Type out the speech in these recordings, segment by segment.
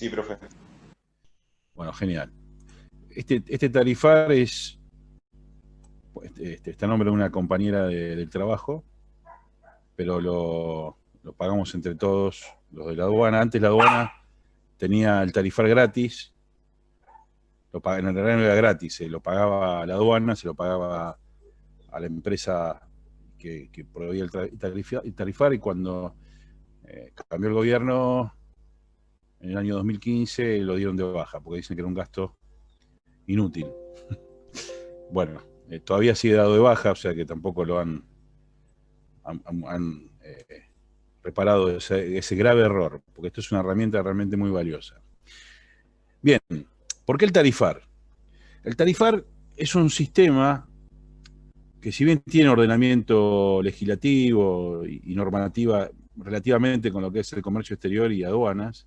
Sí, profe. Bueno, genial. Este tarifar está a nombre de una compañera del trabajo, pero lo pagamos entre todos los de la aduana. Antes la aduana tenía el tarifar gratis, en realidad no era gratis, se lo pagaba la aduana, se lo pagaba a la empresa que proveía el tarifar, y cuando cambió el gobierno en el año 2015 lo dieron de baja, porque dicen que era un gasto inútil. Bueno, todavía sigue dado de baja, o sea que tampoco lo han reparado ese grave error, porque esto es una herramienta realmente muy valiosa. Bien, ¿por qué el tarifar? El tarifar es un sistema que, si bien tiene ordenamiento legislativo y normativa relativamente con lo que es el comercio exterior y aduanas,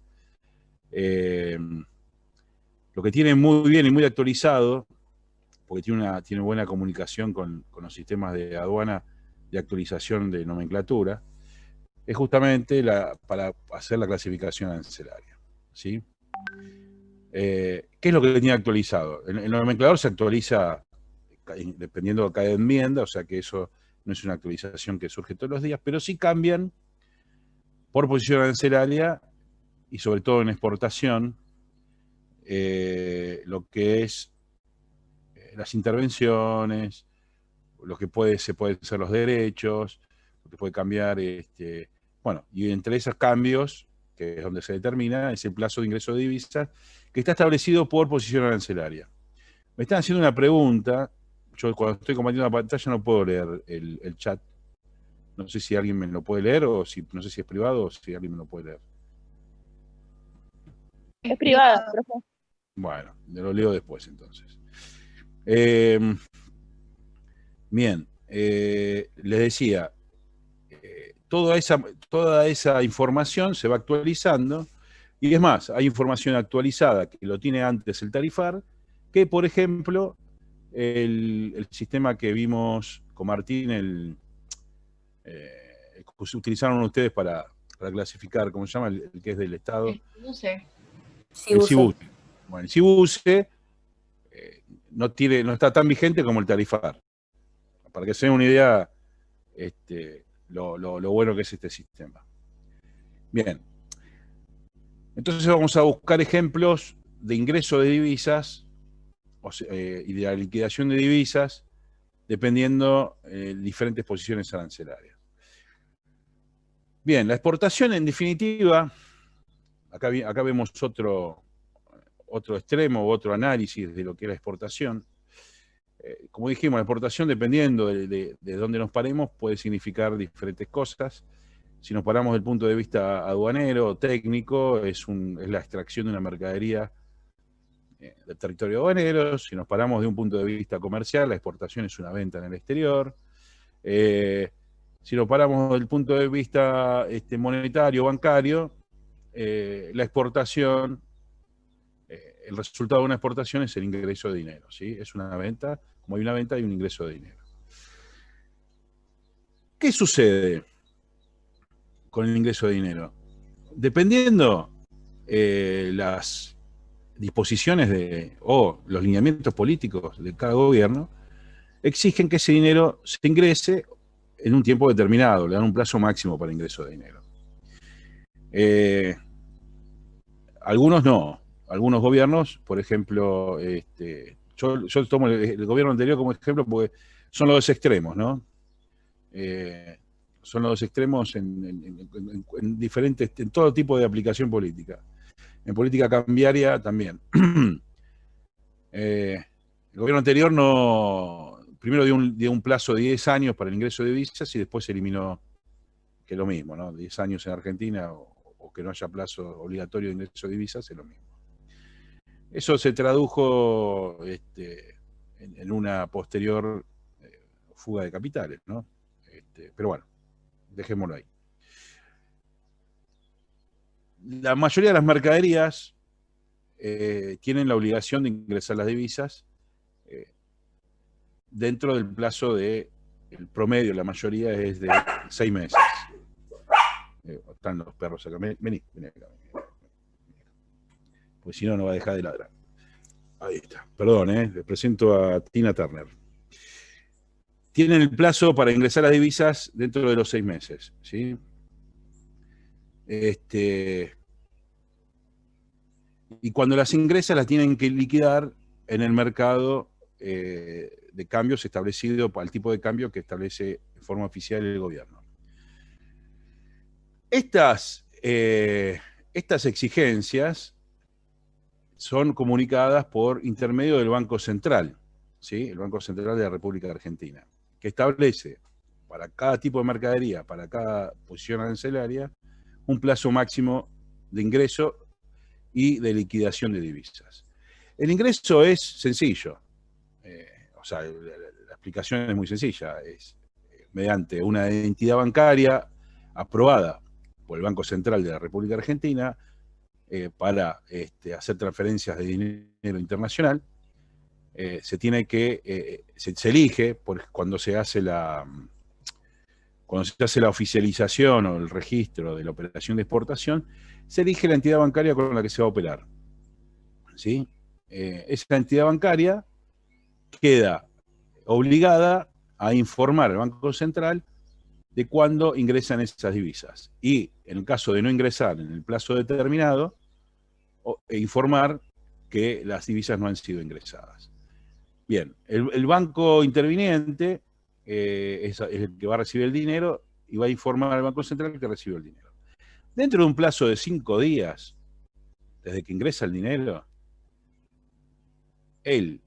lo que tiene muy bien y muy actualizado, porque tiene buena comunicación con los sistemas de aduana de actualización de nomenclatura, es justamente para hacer la clasificación arancelaria, ¿sí? ¿Qué es lo que tiene actualizado? El nomenclador se actualiza dependiendo de cada enmienda, o sea que eso no es una actualización que surge todos los días, pero sí cambian por posición arancelaria y sobre todo en exportación, lo que es las intervenciones, lo que se pueden ser los derechos, lo que puede cambiar, bueno, y entre esos cambios, que es donde se determina, es el plazo de ingreso de divisas, que está establecido por posición arancelaria. Me están haciendo una pregunta. Yo, cuando estoy compartiendo la pantalla, no puedo leer el chat. No sé si alguien me lo puede leer, o no sé si es privado o si alguien me lo puede leer. Es privada, profe. Bueno, me lo leo después entonces. Bien, les decía, toda esa información se va actualizando, y es más, hay información actualizada que lo tiene antes el tarifar, que por ejemplo el sistema que vimos con Martín, que utilizaron ustedes para clasificar, ¿cómo se llama? El que es del Estado. El CIBUCE. El CIBUCE. Bueno, el CIBUCE no está tan vigente como el tarifar. Para que se den una idea, lo bueno que es este sistema. Bien. Entonces vamos a buscar ejemplos de ingreso de divisas y de la liquidación de divisas, dependiendo de diferentes posiciones arancelarias. Bien, la exportación, en definitiva, acá vemos otro extremo, otro análisis de lo que es la exportación. Como dijimos, la exportación, dependiendo de dónde nos paremos, puede significar diferentes cosas. Si nos paramos desde el punto de vista aduanero, técnico, es la extracción de una mercadería del territorio aduanero. Si nos paramos de un punto de vista comercial, la exportación es una venta en el exterior. Si nos paramos del punto de vista monetario, bancario, la exportación, el resultado de una exportación es el ingreso de dinero, ¿sí? Es una venta, como hay una venta, hay un ingreso de dinero. ¿Qué sucede con el ingreso de dinero? Dependiendo las disposiciones o los lineamientos políticos de cada gobierno, exigen que ese dinero se ingrese en un tiempo determinado, le dan un plazo máximo para ingreso de dinero. Algunos no. Algunos gobiernos, por ejemplo, yo tomo el gobierno anterior como ejemplo porque son los dos extremos, ¿no? Son los dos extremos en diferentes, en todo tipo de aplicación política. En política cambiaria también. El gobierno anterior primero dio un plazo de 10 años para el ingreso de divisas y después se eliminó, que es lo mismo, ¿no? 10 años en Argentina o que no haya plazo obligatorio de ingreso de divisas es lo mismo. Eso se tradujo en una posterior fuga de capitales, ¿no? Pero bueno, dejémoslo ahí. La mayoría de las mercaderías tienen la obligación de ingresar las divisas dentro del plazo el promedio, la mayoría es de 6 meses. Están los perros acá. Vení acá. pues si no, no va a dejar de ladrar. Ahí está. Perdón, les presento a Tina Turner. Tienen el plazo para ingresar las divisas dentro de los 6 meses, ¿sí? Y cuando las ingresan las tienen que liquidar en el mercado de cambios establecido para el tipo de cambio que establece de forma oficial el gobierno. Estas exigencias son comunicadas por intermedio del Banco Central, ¿sí? El Banco Central de la República Argentina, que establece para cada tipo de mercadería, para cada posición arancelaria, un plazo máximo de ingreso y de liquidación de divisas. El ingreso es sencillo, o sea, la explicación es muy sencilla, es mediante una entidad bancaria aprobada por el Banco Central de la República Argentina para hacer transferencias de dinero internacional, se tiene que, se elige cuando se hace la oficialización o el registro de la operación de exportación, se elige la entidad bancaria con la que se va a operar, ¿sí? Esa entidad bancaria queda obligada a informar al Banco Central de cuándo ingresan esas divisas. Y en el caso de no ingresar en el plazo determinado, informar que las divisas no han sido ingresadas. Bien, el banco interviniente es el que va a recibir el dinero y va a informar al Banco Central que recibió el dinero. Dentro de un plazo de 5 días, desde que ingresa el dinero, el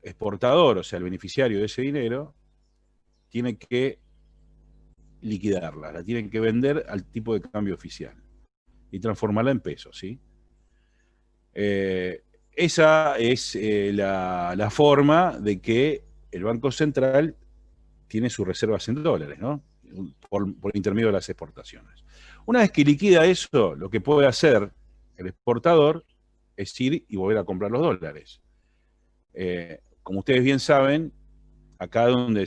exportador, o sea, el beneficiario de ese dinero, tiene que liquidarla, la tienen que vender al tipo de cambio oficial y transformarla en pesos, ¿sí? Esa es la forma de que el Banco Central tiene sus reservas en dólares, ¿no? Por intermedio de las exportaciones. Una vez que liquida eso, lo que puede hacer el exportador es ir y volver a comprar los dólares. Como ustedes bien saben, acá donde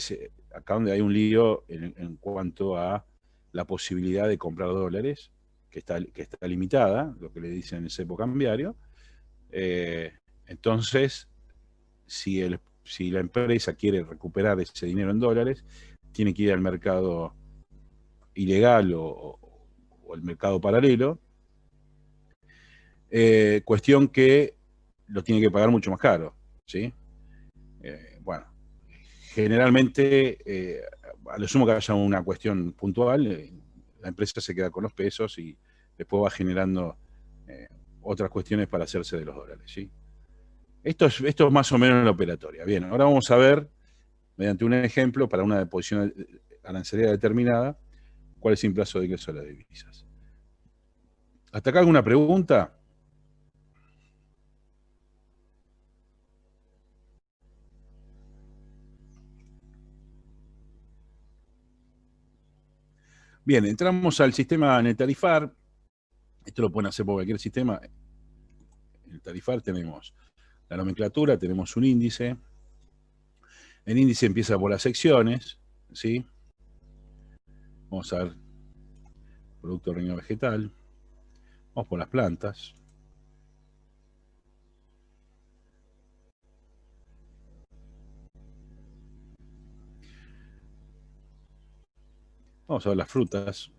hay un lío en cuanto a la posibilidad de comprar dólares, que está limitada, lo que le dicen el cepo cambiario. Entonces, si la empresa quiere recuperar ese dinero en dólares, tiene que ir al mercado ilegal o el mercado paralelo, cuestión que lo tiene que pagar mucho más caro, ¿sí? Bueno, generalmente, a lo sumo que haya una cuestión puntual, la empresa se queda con los pesos y después va generando otras cuestiones para hacerse de los dólares, ¿sí? Esto es más o menos la operatoria. Bien, ahora vamos a ver, mediante un ejemplo, para una posición arancelaria determinada, cuál es el plazo de ingreso de las divisas. ¿Hasta acá alguna pregunta? Bien, entramos al sistema Netarifar. Esto lo pueden hacer por cualquier sistema. En el Tarifar tenemos la nomenclatura, tenemos un índice. El índice empieza por las secciones, ¿sí? Vamos a ver producto de reino vegetal. Vamos por las plantas. Vamos a ver las frutas.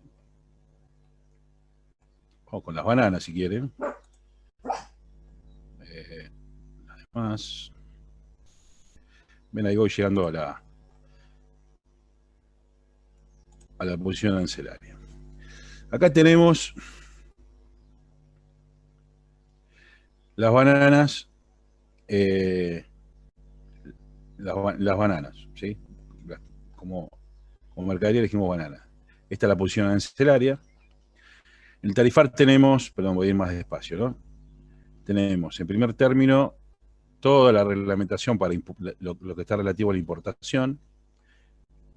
Vamos con las bananas si quieren. Las demás. Ven, ahí voy llegando a la posición arancelaria. Acá tenemos las bananas, las bananas, ¿sí? Como mercadería elegimos bananas. Esta es la posición arancelaria. En el tarifar tenemos, perdón, voy a ir más despacio, ¿no? Tenemos, en primer término, toda la reglamentación para lo que está relativo a la importación,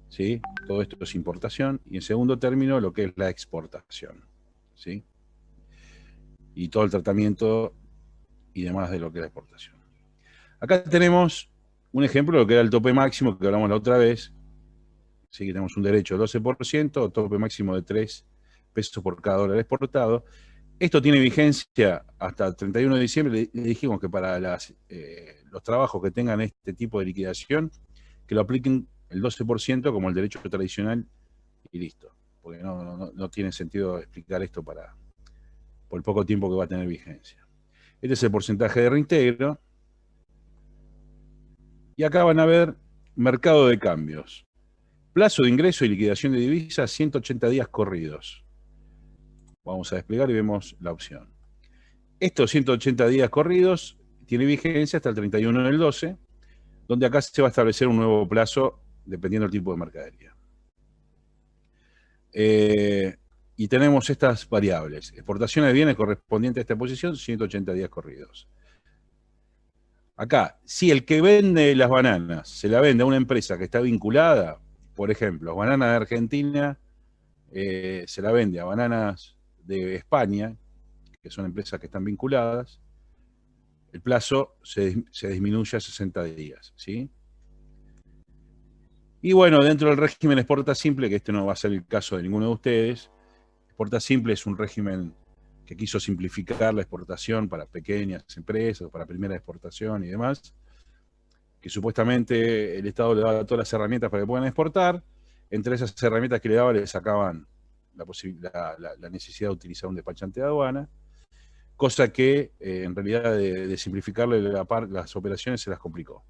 ¿sí? Todo esto es importación. Y en segundo término, lo que es la exportación, ¿sí? Y todo el tratamiento y demás de lo que es la exportación. Acá tenemos un ejemplo de lo que era el tope máximo que hablamos la otra vez. Sí, que tenemos un derecho del 12%, tope máximo de 3 pesos por cada dólar exportado. Esto tiene vigencia hasta el 31 de diciembre. Le dijimos que para los trabajos que tengan este tipo de liquidación, que lo apliquen el 12% como el derecho tradicional y listo. Porque no tiene sentido explicar esto por el poco tiempo que va a tener vigencia. Este es el porcentaje de reintegro. Y acá van a ver mercado de cambios. Plazo de ingreso y liquidación de divisas, 180 días corridos. Vamos a desplegar y vemos la opción. Estos 180 días corridos tiene vigencia hasta el 31 del 12, donde acá se va a establecer un nuevo plazo dependiendo del tipo de mercadería. Y tenemos estas variables. Exportación de bienes correspondiente a esta posición, 180 días corridos. Acá, si el que vende las bananas se la vende a una empresa que está vinculada, por ejemplo, Bananas de Argentina se la vende a Bananas de España, que son empresas que están vinculadas, el plazo se disminuye a 60 días, ¿sí? Y bueno, dentro del régimen exporta simple, que este no va a ser el caso de ninguno de ustedes, exporta simple es un régimen que quiso simplificar la exportación para pequeñas empresas, para primera exportación y demás, que supuestamente el Estado le daba todas las herramientas para que puedan exportar. Entre esas herramientas que le daba, le sacaban la necesidad de utilizar un despachante de aduana, cosa que en realidad de simplificarle las operaciones se las complicó.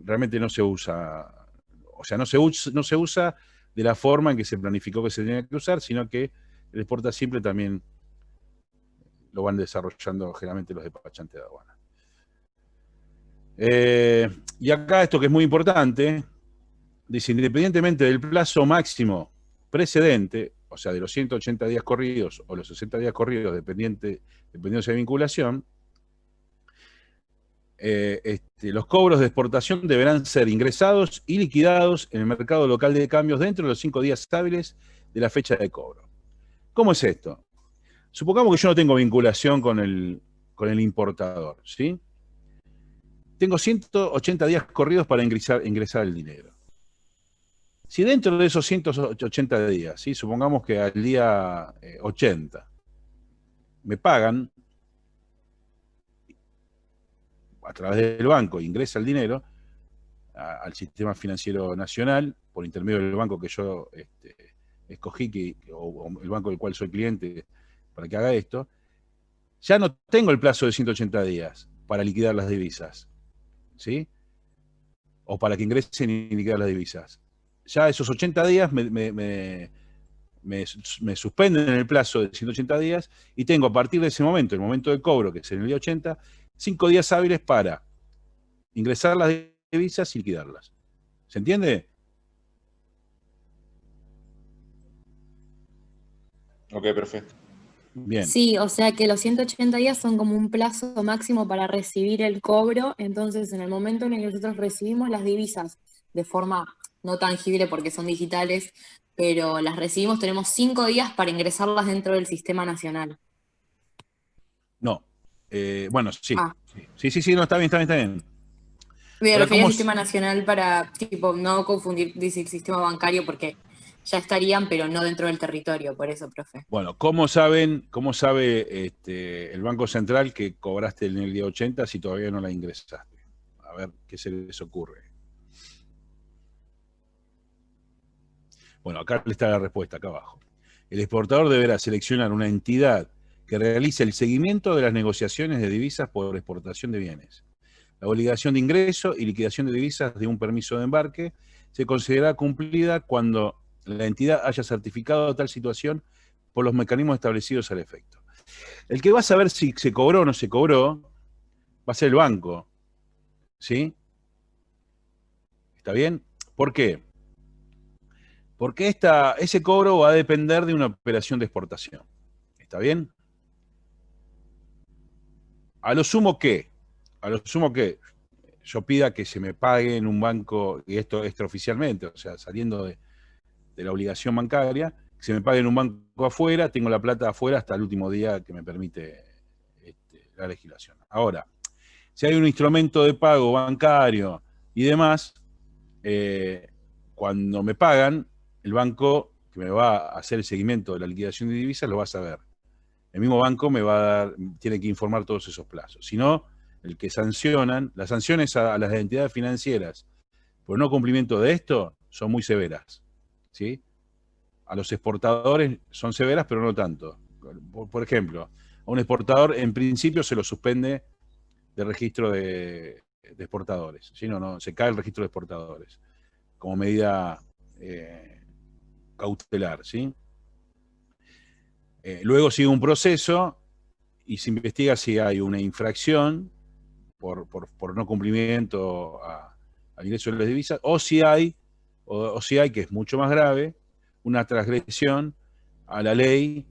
Realmente no se usa, o sea, no se usa de la forma en que se planificó que se tenía que usar, sino que el exporta simple también lo van desarrollando generalmente los despachantes de aduana. Y acá esto que es muy importante, dice, independientemente del plazo máximo precedente, o sea, de los 180 días corridos o los 60 días corridos, dependiendo de la vinculación, los cobros de exportación deberán ser ingresados y liquidados en el mercado local de cambios dentro de los 5 días hábiles de la fecha de cobro. ¿Cómo es esto? Supongamos que yo no tengo vinculación con el importador, ¿sí? Tengo 180 días corridos para ingresar el dinero. Si dentro de esos 180 días, ¿sí? Supongamos que al día 80 me pagan a través del banco, ingresa el dinero al sistema financiero nacional por intermedio del banco que yo escogí, o el banco del cual soy cliente para que haga esto, ya no tengo el plazo de 180 días para liquidar las divisas, ¿sí? O para que ingresen y liquidar las divisas. Ya esos 80 días me suspenden el plazo de 180 días y tengo a partir de ese momento, el momento de cobro, que es en el día 80, 5 días hábiles para ingresar las divisas y liquidarlas. ¿Se entiende? Ok, perfecto. Bien. Sí, o sea que los 180 días son como un plazo máximo para recibir el cobro, entonces en el momento en el que nosotros recibimos las divisas de forma no tangible porque son digitales, pero las recibimos, tenemos 5 días para ingresarlas dentro del sistema nacional. No. Bueno, sí. Ah, Sí, no, está bien. me Ahora, refería al sistema nacional para, tipo, no confundir, dice, el sistema bancario porque ya estarían, pero no dentro del territorio, por eso, profe. Bueno, cómo sabe el Banco Central que cobraste en el día 80 si todavía no la ingresaste? A ver qué se les ocurre. Bueno, acá está la respuesta, acá abajo. El exportador deberá seleccionar una entidad que realice el seguimiento de las negociaciones de divisas por exportación de bienes. La obligación de ingreso y liquidación de divisas de un permiso de embarque se considerará cumplida cuando la entidad haya certificado tal situación por los mecanismos establecidos al efecto. El que va a saber si se cobró o no se cobró va a ser el banco. ¿Sí? ¿Está bien? ¿Por qué? Porque ese cobro va a depender de una operación de exportación. ¿Está bien? A lo sumo que yo pida que se me pague en un banco, y esto extraoficialmente, o sea, saliendo de la obligación bancaria, que se me pague en un banco afuera, tengo la plata afuera hasta el último día que me permite la legislación. Ahora, si hay un instrumento de pago bancario y demás, cuando me pagan, el banco que me va a hacer el seguimiento de la liquidación de divisas lo va a saber. el mismo banco me va a dar, tiene que informar todos esos plazos. Si no, el que sancionan, las sanciones a las entidades financieras por no cumplimiento de esto son muy severas, ¿sí? A los exportadores son severas, pero no tanto. Por ejemplo, a un exportador en principio se lo suspende de registro de exportadores, ¿sí? No, se cae el registro de exportadores como medida cautelar, ¿sí? Luego sigue un proceso y se investiga si hay una infracción por no cumplimiento al ingreso de las divisas, o si hay, que es mucho más grave, una transgresión a la ley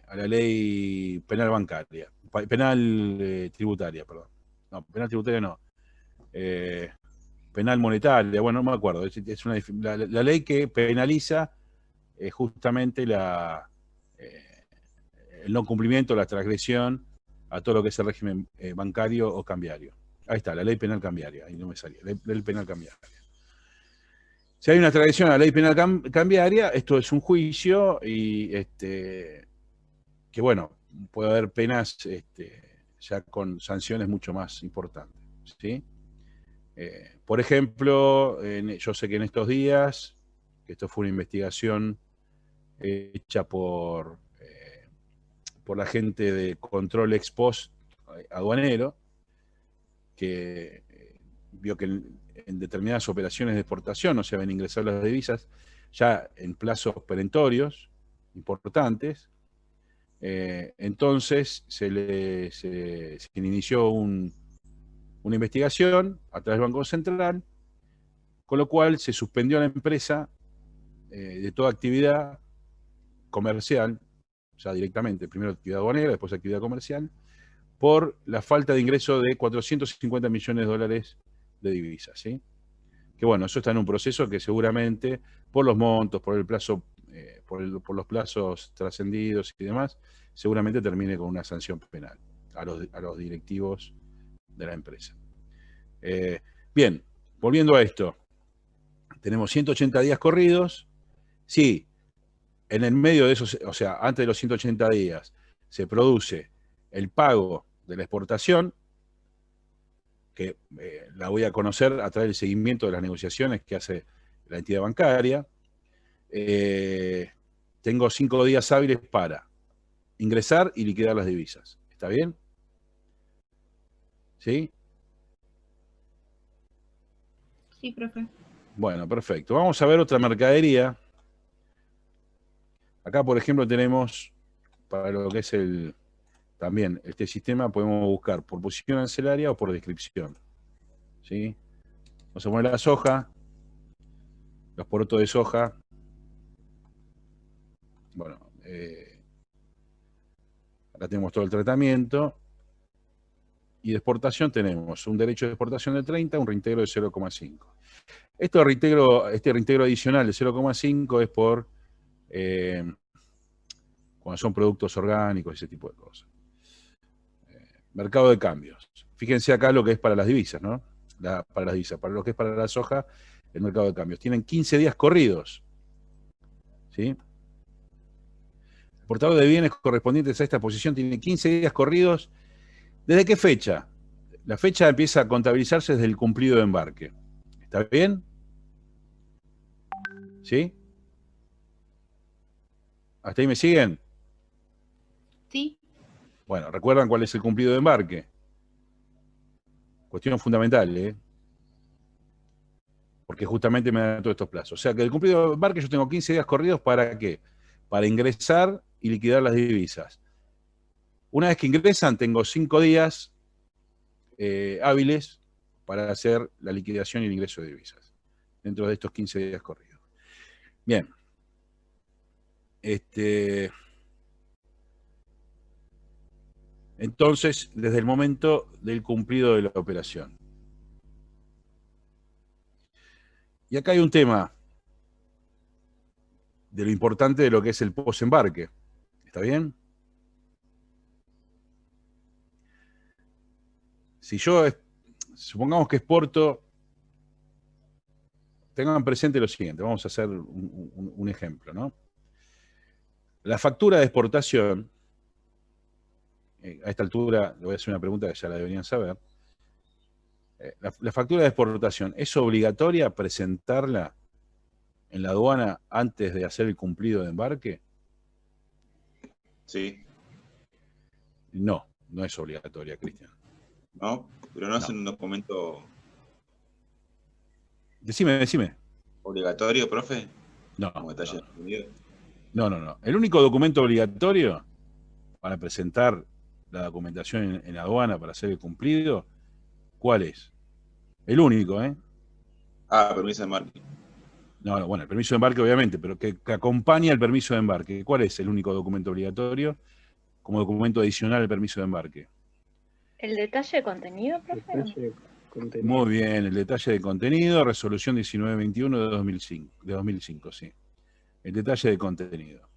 a la ley penal bancaria, penal tributaria, perdón. No, penal tributaria no. Penal monetaria, bueno, no me acuerdo. La ley que penaliza justamente el no cumplimiento, la transgresión a todo lo que es el régimen bancario o cambiario. Ahí está, la ley penal cambiaria, ahí no me salía, ley penal cambiaria. Si hay una transgresión a la ley penal cambiaria, esto es un juicio y que bueno, puede haber penas ya con sanciones mucho más importantes, ¿sí? Por ejemplo, yo sé que en estos días, que esto fue una investigación hecha por la gente de control ex post aduanero, que vio que en determinadas operaciones de exportación no se habían ingresado las divisas, ya en plazos perentorios importantes. Entonces se inició una investigación a través del Banco Central, con lo cual se suspendió a la empresa de toda actividad comercial, ya directamente, primero actividad aduanera, después actividad comercial, por la falta de ingreso de 450 millones de dólares de divisas, ¿sí? Que bueno, eso está en un proceso que seguramente, por los montos, por el plazo, por los plazos trascendidos y demás, seguramente termine con una sanción penal a los directivos de la empresa. Bien, volviendo a esto, tenemos 180 días corridos. Sí, en el medio de esos, o sea, antes de los 180 días, se produce el pago de la exportación, que la voy a conocer a través del seguimiento de las negociaciones que hace la entidad bancaria. Tengo 5 días hábiles para ingresar y liquidar las divisas. ¿Está bien? ¿Sí? Sí, profe. Bueno, perfecto. Vamos a ver otra mercadería. Acá, por ejemplo, tenemos, para lo que es también este sistema, podemos buscar por posición arancelaria o por descripción. ¿Sí? Vamos a poner la soja, los porotos de soja. Bueno, acá tenemos todo el tratamiento. Y de exportación tenemos un derecho de exportación de 30, un reintegro de 0,5. Este reintegro adicional de 0,5 es por cuando son productos orgánicos y ese tipo de cosas. Mercado de cambios. Fíjense acá lo que es para las divisas, ¿no? Para las divisas. Para lo que es para la soja, el mercado de cambios. Tienen 15 días corridos. ¿Sí? El portador de bienes correspondientes a esta posición tiene 15 días corridos. ¿Desde qué fecha? La fecha empieza a contabilizarse desde el cumplido de embarque. ¿Está bien? ¿Sí? ¿Hasta ahí me siguen? Sí. Bueno, ¿recuerdan cuál es el cumplido de embarque? Cuestión fundamental, ¿eh? Porque justamente me dan todos estos plazos. O sea, que el cumplido de embarque yo tengo 15 días corridos, ¿para qué? Para ingresar y liquidar las divisas. Una vez que ingresan, tengo 5 días hábiles para hacer la liquidación y el ingreso de divisas, dentro de estos 15 días corridos. Bien. Entonces, desde el momento del cumplido de la operación. Y acá hay un tema de lo importante de lo que es el post-embarque. ¿Está bien? Si yo, supongamos que exporto, tengan presente lo siguiente, vamos a hacer un ejemplo, ¿no? La factura de exportación, a esta altura le voy a hacer una pregunta que ya la deberían saber. La factura de exportación, ¿es obligatoria presentarla en la aduana antes de hacer el cumplido de embarque? Sí, No, no es obligatoria, Cristian. ¿no? Pero no es un documento Decime. obligatorio, profe, No, como detalle de contenido. no. El único documento obligatorio para presentar la documentación en aduana para hacer el cumplido, ¿cuál es? El único, ¿eh? Ah, permiso de embarque. No, bueno, el permiso de embarque obviamente, pero que acompaña el permiso de embarque. ¿Cuál es el único documento obligatorio como documento adicional al permiso de embarque? ¿El detalle de contenido, profe? Detalle de contenido. Muy bien, el detalle de contenido, resolución 1921 de 2005, sí. El detalle de contenido.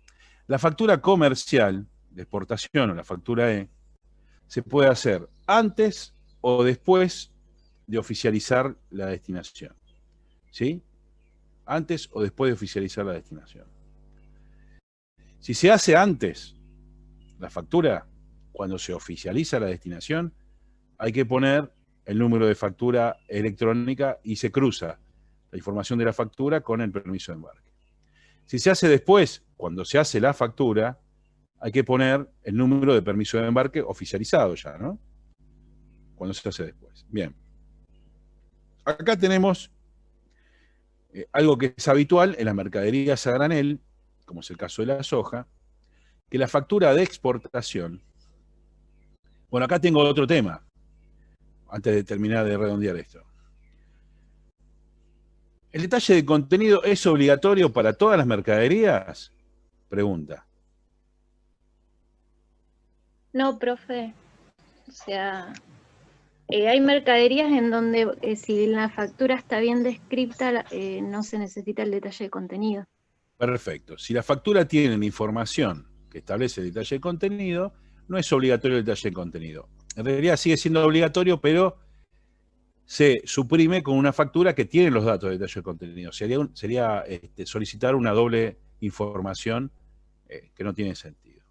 La factura comercial de exportación o la factura E se puede hacer antes o después de oficializar la destinación. ¿Sí? Antes o después de oficializar la destinación. Si se hace antes la factura, cuando se oficializa la destinación, hay que poner el número de factura electrónica y se cruza la información de la factura con el permiso de embarque. Si se hace después, cuando se hace la factura, hay que poner el número de permiso de embarque oficializado ya, ¿no? Cuando se hace después. Bien. Acá tenemos algo que es habitual en las mercaderías a granel, como es el caso de la soja, que la factura de exportación. Bueno, acá tengo otro tema, antes de terminar de redondear esto. ¿El detalle de contenido es obligatorio para todas las mercaderías? Pregunta. No, profe. O sea, hay mercaderías en donde si la factura está bien descrita, no se necesita el detalle de contenido. Perfecto. Si la factura tiene información que establece el detalle de contenido, no es obligatorio el detalle de contenido. En realidad sigue siendo obligatorio, pero se suprime con una factura que tiene los datos de detalle de contenido. Sería solicitar una doble información que no tiene sentido.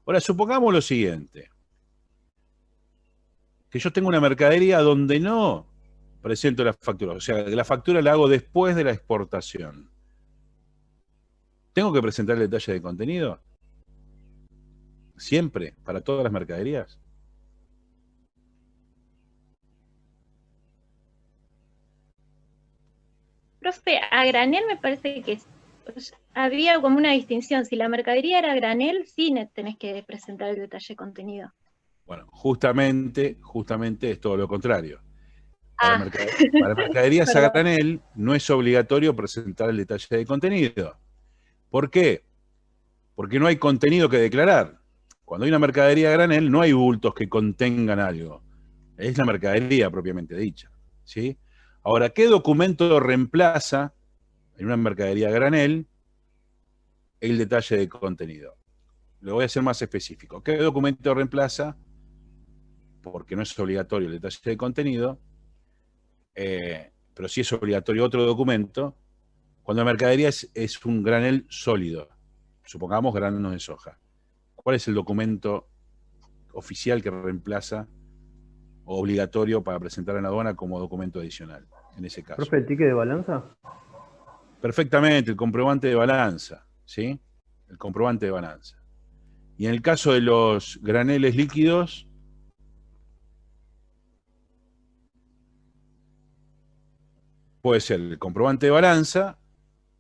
Ahora, supongamos lo siguiente. Que yo tengo una mercadería donde no presento la factura. O sea, la factura la hago después de la exportación. ¿Tengo que presentar el detalle de contenido? ¿Siempre? ¿Para todas las mercaderías? Profe, a granel me parece que había como una distinción. Si la mercadería era a granel, sí tenés que presentar el detalle de contenido. Bueno, justamente es todo lo contrario. Para mercaderías a granel no es obligatorio presentar el detalle de contenido. ¿Por qué? Porque no hay contenido que declarar. Cuando hay una mercadería a granel no hay bultos que contengan algo. Es la mercadería propiamente dicha, ¿sí? Ahora, ¿qué documento reemplaza en una mercadería a granel el detalle de contenido? Lo voy a hacer más específico. ¿Qué documento reemplaza? Porque no es obligatorio el detalle de contenido, pero sí es obligatorio otro documento, cuando la mercadería es un granel sólido, supongamos granos de soja. ¿Cuál es el documento oficial que reemplaza o obligatorio para presentar en la aduana como documento adicional, en ese caso? ¿Profe, el ticket de balanza? Perfectamente, el comprobante de balanza, ¿sí? El comprobante de balanza. Y en el caso de los graneles líquidos, puede ser el comprobante de balanza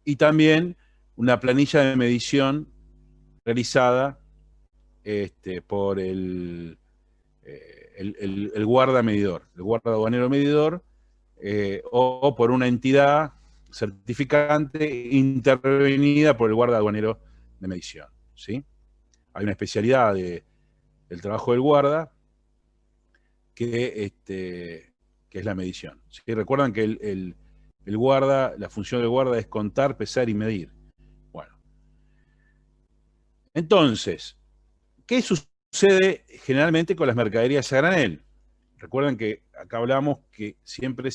y también una planilla de medición realizada por el guarda medidor, el guarda aduanero medidor, o por una entidad certificante intervenida por el guarda aduanero de medición, ¿sí? Hay una especialidad del trabajo del guarda que es la medición, ¿sí? Recuerdan que el guarda, la función del guarda es contar, pesar y medir. Bueno. Entonces, ¿qué sucede generalmente con las mercaderías a granel? Recuerden que acá hablamos que siempre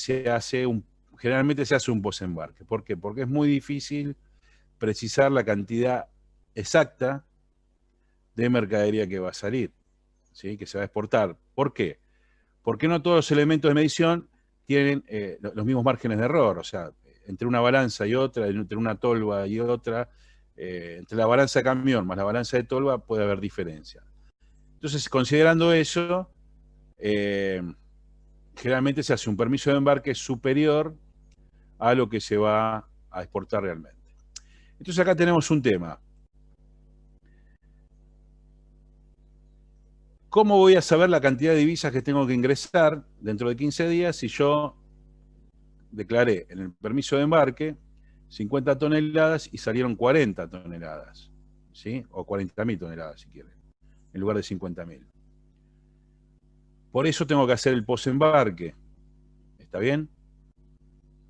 generalmente se hace un posembarque. ¿Por qué? Porque es muy difícil precisar la cantidad exacta de mercadería que va a salir, ¿sí? Que se va a exportar. ¿Por qué? Porque no todos los elementos de medición tienen los mismos márgenes de error. O sea, entre una balanza y otra, entre una tolva y otra, entre la balanza de camión más la balanza de tolva puede haber diferencia. Entonces, considerando eso, generalmente se hace un permiso de embarque superior a lo que se va a exportar realmente. Entonces acá tenemos un tema. ¿Cómo voy a saber la cantidad de divisas que tengo que ingresar dentro de 15 días si yo declaré en el permiso de embarque 50 toneladas y salieron 40 toneladas? ¿Sí? O 40.000 toneladas si quieren, en lugar de 50.000. Por eso tengo que hacer el posembarque. ¿Está bien?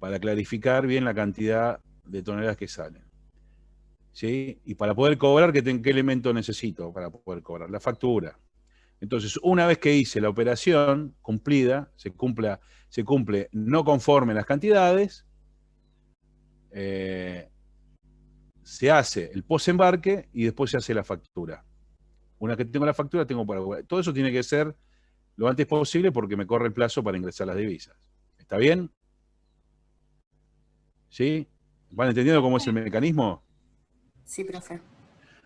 Para clarificar bien la cantidad de toneladas que salen. ¿Sí? Y para poder cobrar, ¿qué elemento necesito para poder cobrar? La factura. Entonces, una vez que hice la operación cumplida, se cumple no conforme las cantidades, se hace el posembarque y después se hace la factura. Una vez que tengo la factura, tengo para cobrar. Todo eso tiene que ser lo antes posible porque me corre el plazo para ingresar las divisas. ¿Está bien? ¿Sí? ¿Van entendiendo cómo es el mecanismo? Sí, profe.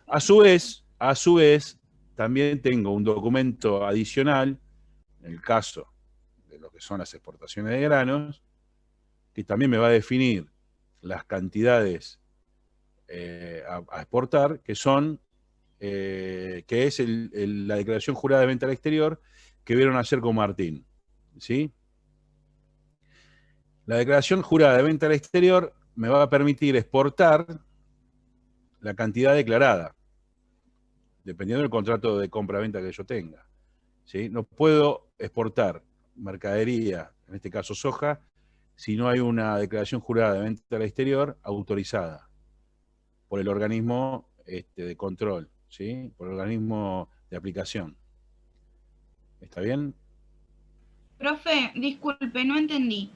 A su vez, también tengo un documento adicional, en el caso de lo que son las exportaciones de granos, que también me va a definir las cantidades a exportar, que son, que es la declaración jurada de venta al exterior que vieron ayer con Martín. ¿Sí? La declaración jurada de venta al exterior me va a permitir exportar la cantidad declarada, dependiendo del contrato de compra-venta que yo tenga. ¿Sí? No puedo exportar mercadería, en este caso soja, si no hay una declaración jurada de venta al exterior autorizada por el organismo de control, ¿sí? Por el organismo de aplicación. ¿Está bien? Profe, disculpe, no entendí.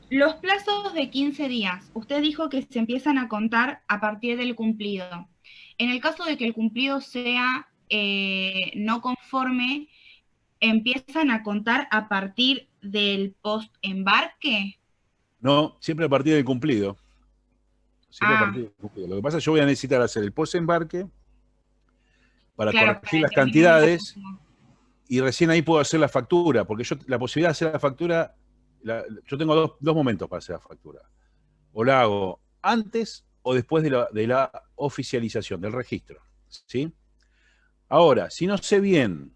Los plazos de 15 días, usted dijo que se empiezan a contar a partir del cumplido. En el caso de que el cumplido sea no conforme, ¿empiezan a contar a partir del post-embarque? No, siempre a partir del cumplido. Siempre a Ah, partir del cumplido. Lo que pasa es que yo voy a necesitar hacer el post-embarque para claro, para corregir las determinar la cantidades suma. y recién ahí puedo hacer la factura, porque yo la posibilidad de hacer la factura, yo tengo dos momentos para hacer la factura. O la hago antes o después de la oficialización, del registro. ¿Sí? Ahora, si no sé bien,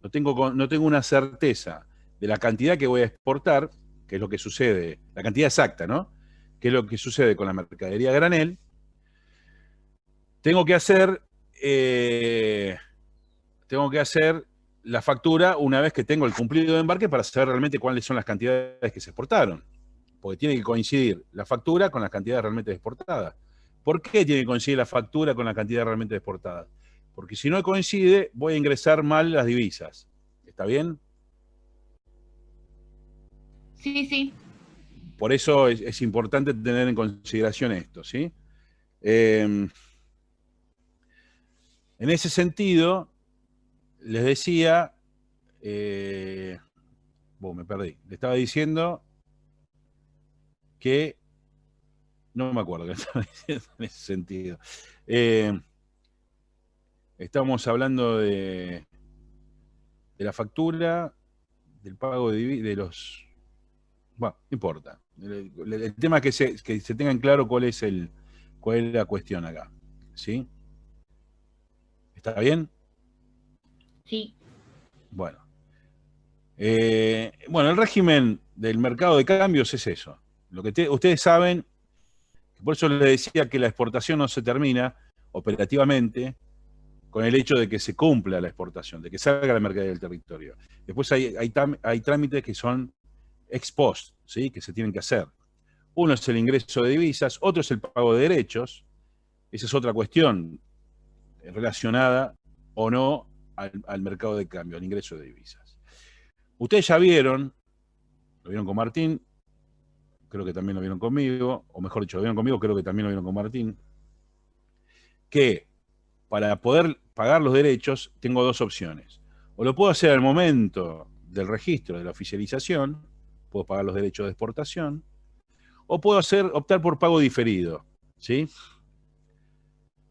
no tengo una certeza de la cantidad que voy a exportar, que es lo que sucede, la cantidad exacta, ¿no? Que es lo que sucede con la mercadería granel, tengo que hacer la factura una vez que tengo el cumplido de embarque para saber realmente cuáles son las cantidades que se exportaron. Porque tiene que coincidir la factura con las cantidades realmente exportadas. ¿Por qué tiene que coincidir la factura con la cantidad realmente exportada? Porque si no coincide, voy a ingresar mal las divisas. ¿Está bien? Sí, sí. Por eso es importante tener en consideración esto, ¿sí? En ese sentido, les decía, me perdí. Le estaba diciendo que, no me acuerdo qué estaba diciendo en ese sentido. Estamos hablando de la factura, del pago de los... Bueno, no importa. El tema es que se tengan claro cuál es la cuestión acá. ¿Sí? ¿Está bien? Sí. Bueno. El régimen del mercado de cambios es eso. Lo que ustedes saben, por eso les decía que la exportación no se termina operativamente con el hecho de que se cumpla la exportación, de que salga la mercadería del territorio. Después hay trámites que son ex post, ¿sí? Que se tienen que hacer. Uno es el ingreso de divisas, otro es el pago de derechos. Esa es otra cuestión relacionada o no al mercado de cambio, al ingreso de divisas. Ustedes ya vieron, lo vieron con Martín, creo que también lo vieron conmigo, o mejor dicho, lo vieron conmigo, creo que también lo vieron con Martín, que para poder pagar los derechos, tengo dos opciones. O lo puedo hacer al momento del registro, de la oficialización, puedo pagar los derechos de exportación, o puedo optar por pago diferido, ¿sí?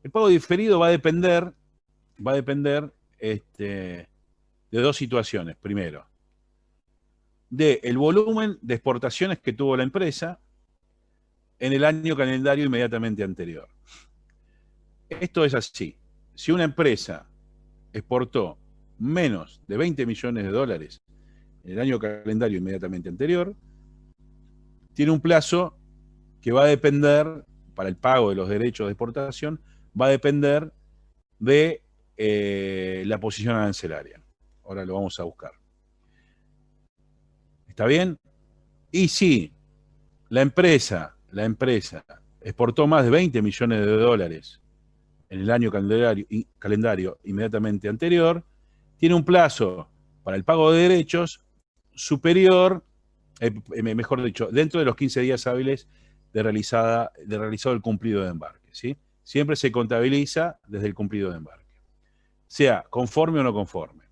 El pago diferido va a depender de dos situaciones. Primero, del volumen de exportaciones que tuvo la empresa en el año calendario inmediatamente anterior. Esto es así. Si una empresa exportó menos de 20 millones de dólares en el año calendario inmediatamente anterior, tiene un plazo que va a depender, para el pago de los derechos de exportación, va a depender de la posición arancelaria. Ahora lo vamos a buscar. ¿Está bien? Y si la empresa exportó más de 20 millones de dólares en el año calendario inmediatamente anterior, tiene un plazo para el pago de derechos superior, mejor dicho, dentro de los 15 días hábiles de realizado el cumplido de embarque, ¿sí? Siempre se contabiliza desde el cumplido de embarque, sea conforme o no conforme.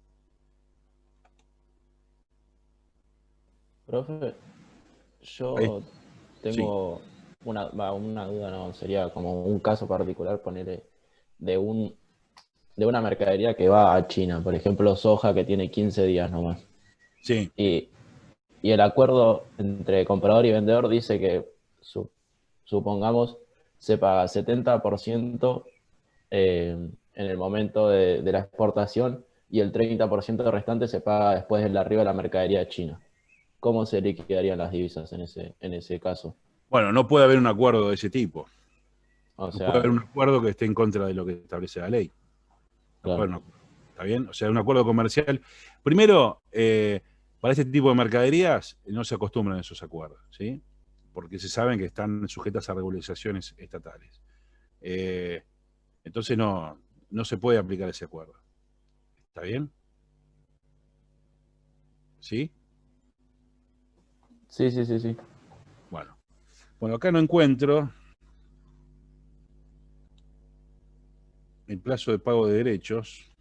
Profe, Ahí. yo tengo una duda, no, sería como un caso particular, ponerle de una mercadería que va a China, por ejemplo, soja que tiene 15 días nomás. Sí. Y el acuerdo entre comprador y vendedor dice que, supongamos, se paga 70% en el momento de la exportación y el 30% restante se paga después del arribo de la mercadería china. ¿Cómo se liquidarían las divisas en ese caso? Bueno, no puede haber un acuerdo de ese tipo. O No sea, puede haber un acuerdo que esté en contra de lo que establece la ley. No puede haber un acuerdo. ¿Está bien? O sea, un acuerdo comercial. Primero, para este tipo de mercaderías no se acostumbran a esos acuerdos, ¿sí? Porque se saben que están sujetas a regularizaciones estatales. Entonces no se puede aplicar ese acuerdo. ¿Está bien? ¿Sí? Sí. Bueno, acá no encuentro el plazo de pago de derechos.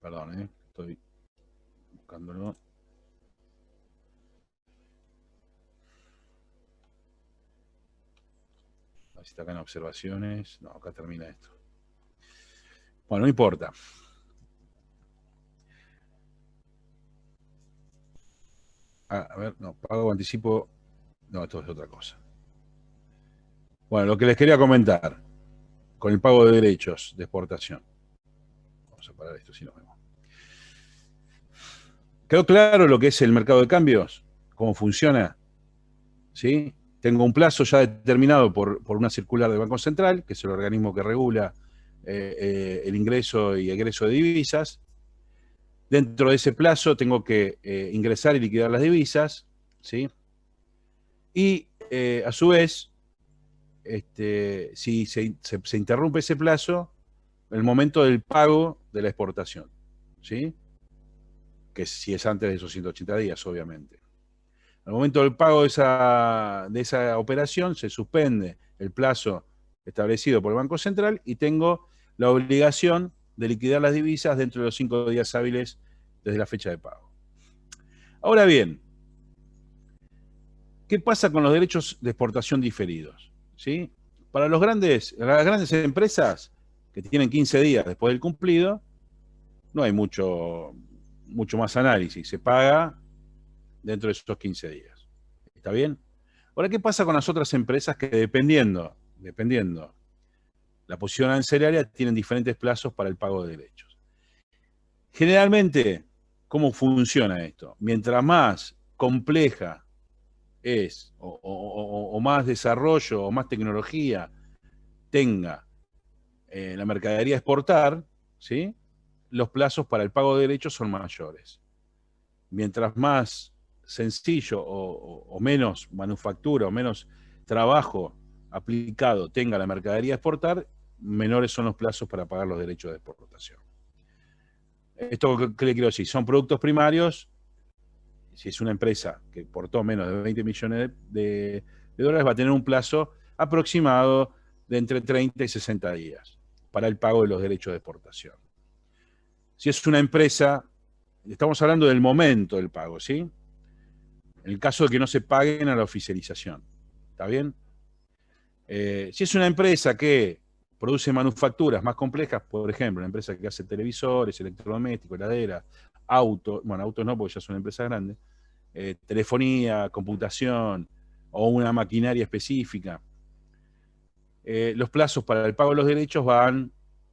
Perdón, estoy buscándolo. A ver si está acá en observaciones. No, acá termina esto. Bueno, no importa. A ver, no, pago anticipo. No, esto es otra cosa. Bueno, lo que les quería comentar con el pago de derechos de exportación. Vamos a parar esto, si no vemos. ¿Quedó claro lo que es el mercado de cambios? ¿Cómo funciona? ¿Sí? Tengo un plazo ya determinado por una circular del Banco Central, que es el organismo que regula el ingreso y egreso de divisas. Dentro de ese plazo tengo que ingresar y liquidar las divisas, ¿sí? Y a su vez, si se interrumpe ese plazo, el momento del pago de la exportación, ¿sí? Que si es antes de esos 180 días, obviamente. Al momento del pago de esa operación, se suspende el plazo establecido por el Banco Central y tengo la obligación de liquidar las divisas dentro de los 5 días hábiles desde la fecha de pago. Ahora bien, ¿qué pasa con los derechos de exportación diferidos? ¿Sí? Para las grandes empresas que tienen 15 días después del cumplido, no hay mucho más análisis. Se paga dentro de esos 15 días. ¿Está bien? Ahora, ¿qué pasa con las otras empresas que dependiendo la posición arancelaria tienen diferentes plazos para el pago de derechos? Generalmente, ¿cómo funciona esto? Mientras más compleja es, o más desarrollo, o más tecnología tenga la mercadería a exportar, ¿sí? Los plazos para el pago de derechos son mayores. Mientras más sencillo o menos manufactura o menos trabajo aplicado tenga la mercadería a exportar, menores son los plazos para pagar los derechos de exportación. ¿Esto qué le quiero decir? Son productos primarios. Si es una empresa que exportó menos de 20 millones de dólares, va a tener un plazo aproximado de entre 30 y 60 días para el pago de los derechos de exportación. Si es una empresa, estamos hablando del momento del pago, ¿sí? En el caso de que no se paguen a la oficialización. ¿Está bien? Si es una empresa que produce manufacturas más complejas, por ejemplo, una empresa que hace televisores, electrodomésticos, heladeras, autos no, porque ya son empresas grandes, telefonía, computación o una maquinaria específica, los plazos para el pago de los derechos van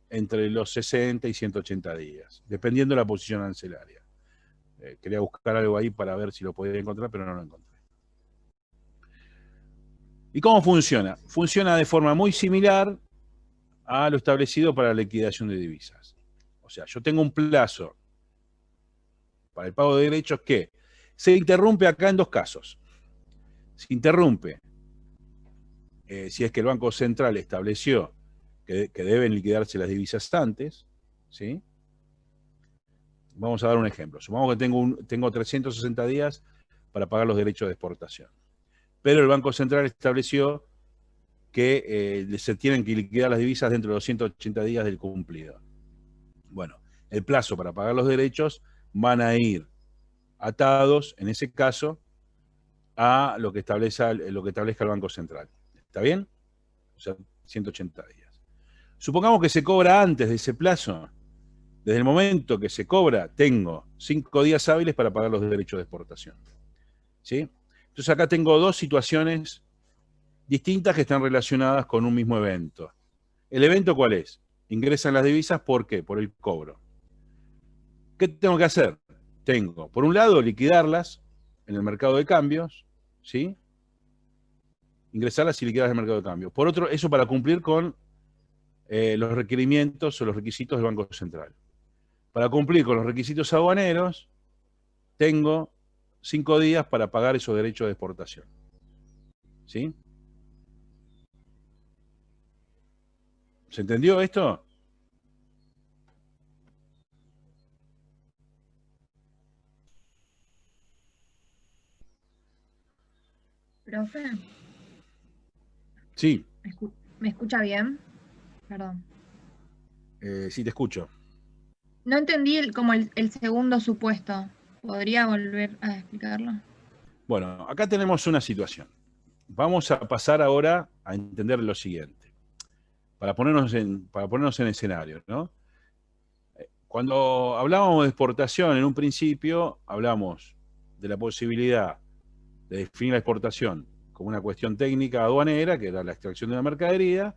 entre los 60 y 180 días, dependiendo de la posición arancelaria. Quería buscar algo ahí para ver si lo podía encontrar, pero no lo encontré. ¿Y cómo funciona? Funciona de forma muy similar a lo establecido para la liquidación de divisas. O sea, yo tengo un plazo para el pago de derechos que se interrumpe acá en dos casos. Se interrumpe si es que el Banco Central estableció que deben liquidarse las divisas antes, ¿sí? Vamos a dar un ejemplo. Supongamos que tengo 360 días para pagar los derechos de exportación. Pero el Banco Central estableció que se tienen que liquidar las divisas dentro de los 180 días del cumplido. Bueno, el plazo para pagar los derechos van a ir atados, en ese caso, a lo que establezca el Banco Central. ¿Está bien? O sea, 180 días. Supongamos que se cobra antes de ese plazo. Desde el momento que se cobra, tengo 5 días hábiles para pagar los derechos de exportación. ¿Sí? Entonces acá tengo dos situaciones distintas que están relacionadas con un mismo evento. ¿El evento cuál es? Ingresan las divisas, ¿por qué? Por el cobro. ¿Qué tengo que hacer? Tengo, por un lado, liquidarlas en el mercado de cambios, ¿sí? Ingresarlas y liquidarlas en el mercado de cambios. Por otro, eso para cumplir con los requerimientos o los requisitos del Banco Central. Para cumplir con los requisitos aduaneros, tengo 5 días para pagar esos derechos de exportación. ¿Sí? ¿Se entendió esto? Profe, Sí, ¿me escucha bien? Perdón. sí te escucho. No entendí como el segundo supuesto. ¿Podría volver a explicarlo? Bueno, acá tenemos una situación. Vamos a pasar ahora a entender lo siguiente, para ponernos en escenario, ¿no? Cuando hablábamos de exportación en un principio, hablamos de la posibilidad de definir la exportación como una cuestión técnica aduanera, que era la extracción de una mercadería,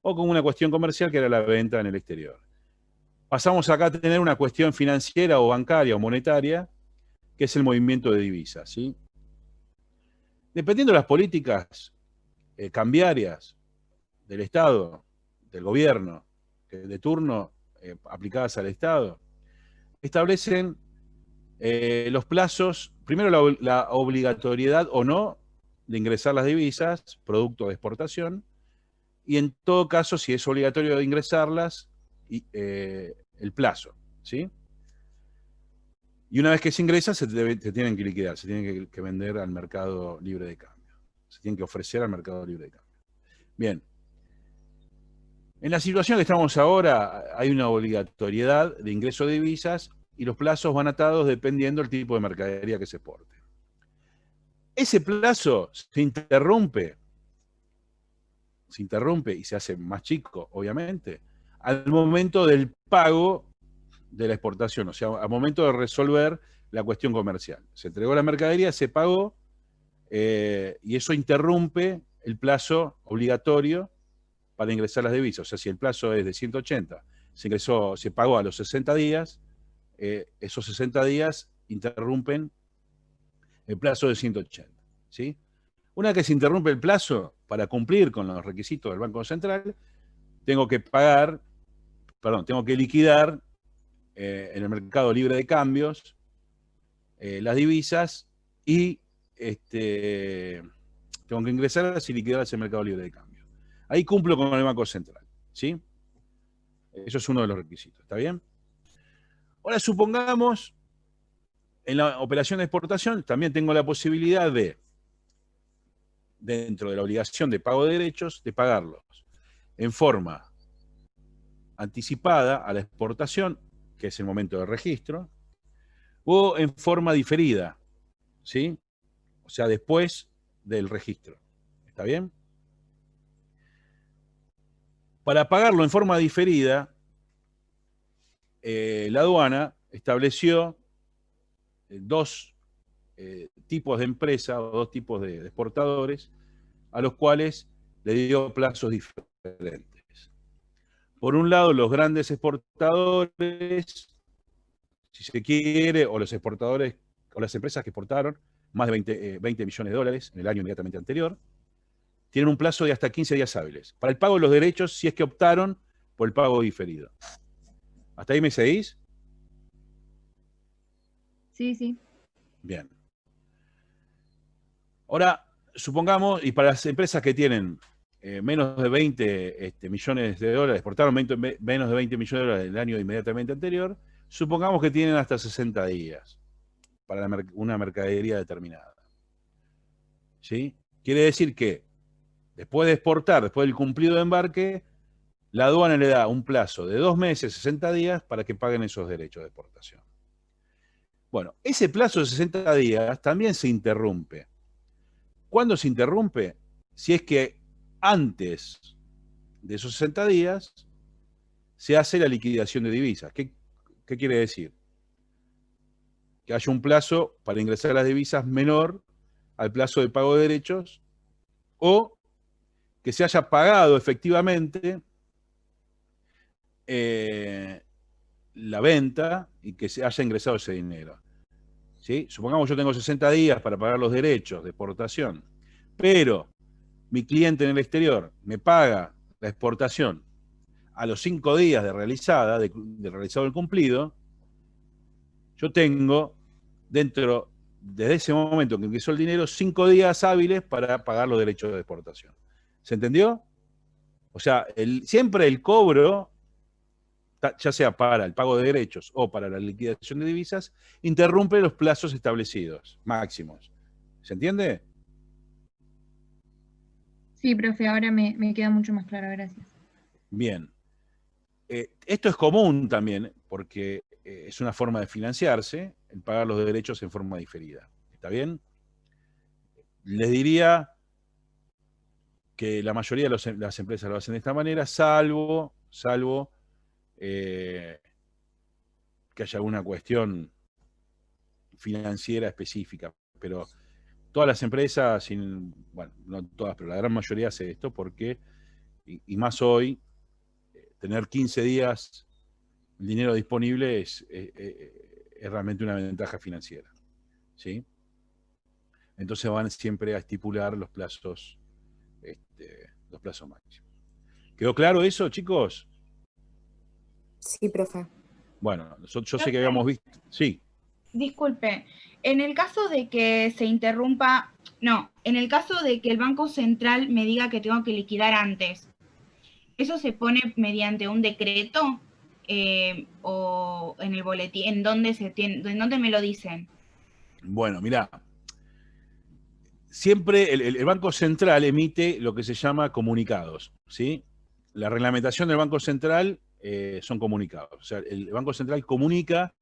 o como una cuestión comercial, que era la venta en el exterior. Pasamos acá a tener una cuestión financiera o bancaria o monetaria, que es el movimiento de divisas, ¿sí? Dependiendo de las políticas cambiarias del Estado, del gobierno, de turno, aplicadas al Estado, establecen los plazos, primero la obligatoriedad o no de ingresar las divisas, producto de exportación, y en todo caso, si es obligatorio de ingresarlas, el plazo, ¿sí? Y una vez que se ingresa, se tienen que liquidar, se tienen que vender al mercado libre de cambio. Se tienen que ofrecer al mercado libre de cambio. Bien. En la situación que estamos ahora, hay una obligatoriedad de ingreso de divisas y los plazos van atados dependiendo del tipo de mercadería que se exporte. Ese plazo se interrumpe y se hace más chico, obviamente, al momento del pago de la exportación, o sea, al momento de resolver la cuestión comercial. Se entregó la mercadería, se pagó, y eso interrumpe el plazo obligatorio para ingresar las divisas. O sea, si el plazo es de 180, se pagó a los 60 días, esos 60 días interrumpen el plazo de 180, ¿sí? Una vez que se interrumpe el plazo, para cumplir con los requisitos del Banco Central, tengo que liquidar en el mercado libre de cambios las divisas y tengo que ingresarlas y liquidarlas en el mercado libre de cambios. Ahí cumplo con el Banco Central, ¿sí? Eso es uno de los requisitos, ¿está bien? Ahora supongamos, en la operación de exportación, también tengo la posibilidad de, dentro de la obligación de pago de derechos, de pagarlos en forma anticipada a la exportación, que es el momento del registro, o en forma diferida, ¿sí? O sea, después del registro. ¿Está bien? Para pagarlo en forma diferida, la aduana estableció dos tipos de empresas o dos tipos de exportadores a los cuales le dio plazos diferentes. Por un lado, los grandes exportadores, si se quiere, o los exportadores, o las empresas que exportaron más de 20 millones de dólares en el año inmediatamente anterior, tienen un plazo de hasta 15 días hábiles para el pago de los derechos si es que optaron por el pago diferido. ¿Hasta ahí me seguís? Sí, sí. Bien. Ahora, supongamos, y para las empresas que tienen menos de 20 millones de dólares, exportaron menos de 20 millones de dólares el año inmediatamente anterior, supongamos que tienen hasta 60 días para una mercadería determinada. ¿Sí? Quiere decir que después de exportar, después del cumplido de embarque, la aduana le da un plazo de 2 meses, 60 días, para que paguen esos derechos de exportación. Bueno, ese plazo de 60 días también se interrumpe. ¿Cuándo se interrumpe? Si es que antes de esos 60 días se hace la liquidación de divisas. ¿Qué quiere decir? Que haya un plazo para ingresar las divisas menor al plazo de pago de derechos, o que se haya pagado efectivamente la venta y que se haya ingresado ese dinero. ¿Sí? Supongamos yo tengo 60 días para pagar los derechos de exportación, pero mi cliente en el exterior me paga la exportación a los 5 días de realizado el cumplido. Yo tengo desde ese momento que ingresó el dinero, 5 días hábiles para pagar los derechos de exportación. ¿Se entendió? O sea, siempre el cobro, ya sea para el pago de derechos o para la liquidación de divisas, interrumpe los plazos establecidos, máximos. ¿Se entiende? Sí, profe, ahora me queda mucho más claro, gracias. Bien. Esto es común también, porque es una forma de financiarse, el pagar los derechos en forma diferida. ¿Está bien? Les diría que la mayoría de las empresas lo hacen de esta manera, salvo que haya alguna cuestión financiera específica. Pero todas las empresas, bueno, no todas, pero la gran mayoría hace esto porque, y más hoy, tener 15 días el dinero disponible es realmente una ventaja financiera. ¿Sí? Entonces van siempre a estipular los plazos máximos. ¿Quedó claro eso, chicos? Sí, profe. Bueno, yo sé que habíamos visto. Sí. Disculpe, en el caso de que se interrumpa, no, en el caso de que el Banco Central me diga que tengo que liquidar antes, ¿eso se pone mediante un decreto o en el boletín? ¿En dónde me lo dicen? Bueno, mirá, siempre el Banco Central emite lo que se llama comunicados, ¿sí? La reglamentación del Banco Central son comunicados. O sea, el Banco Central comunica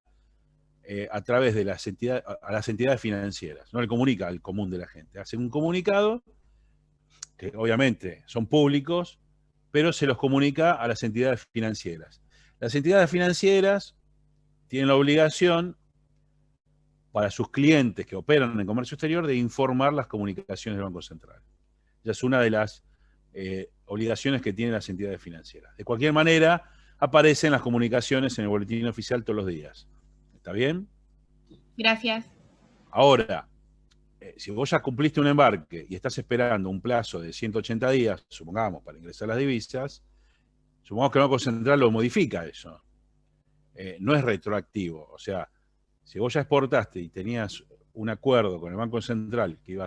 a través de a las entidades financieras, no le comunica al común de la gente. Hacen un comunicado, que obviamente son públicos, pero se los comunica a las entidades financieras. Las entidades financieras tienen la obligación, para sus clientes que operan en comercio exterior, de informar las comunicaciones del Banco Central. Ya es una de las obligaciones que tienen las entidades financieras. De cualquier manera, aparecen las comunicaciones en el boletín oficial todos los días. ¿Está bien? Gracias. Ahora, si vos ya cumpliste un embarque y estás esperando un plazo de 180 días, supongamos, para ingresar las divisas, supongamos que el Banco Central lo modifica eso. No es retroactivo. O sea, si vos ya exportaste y tenías un acuerdo con el Banco Central que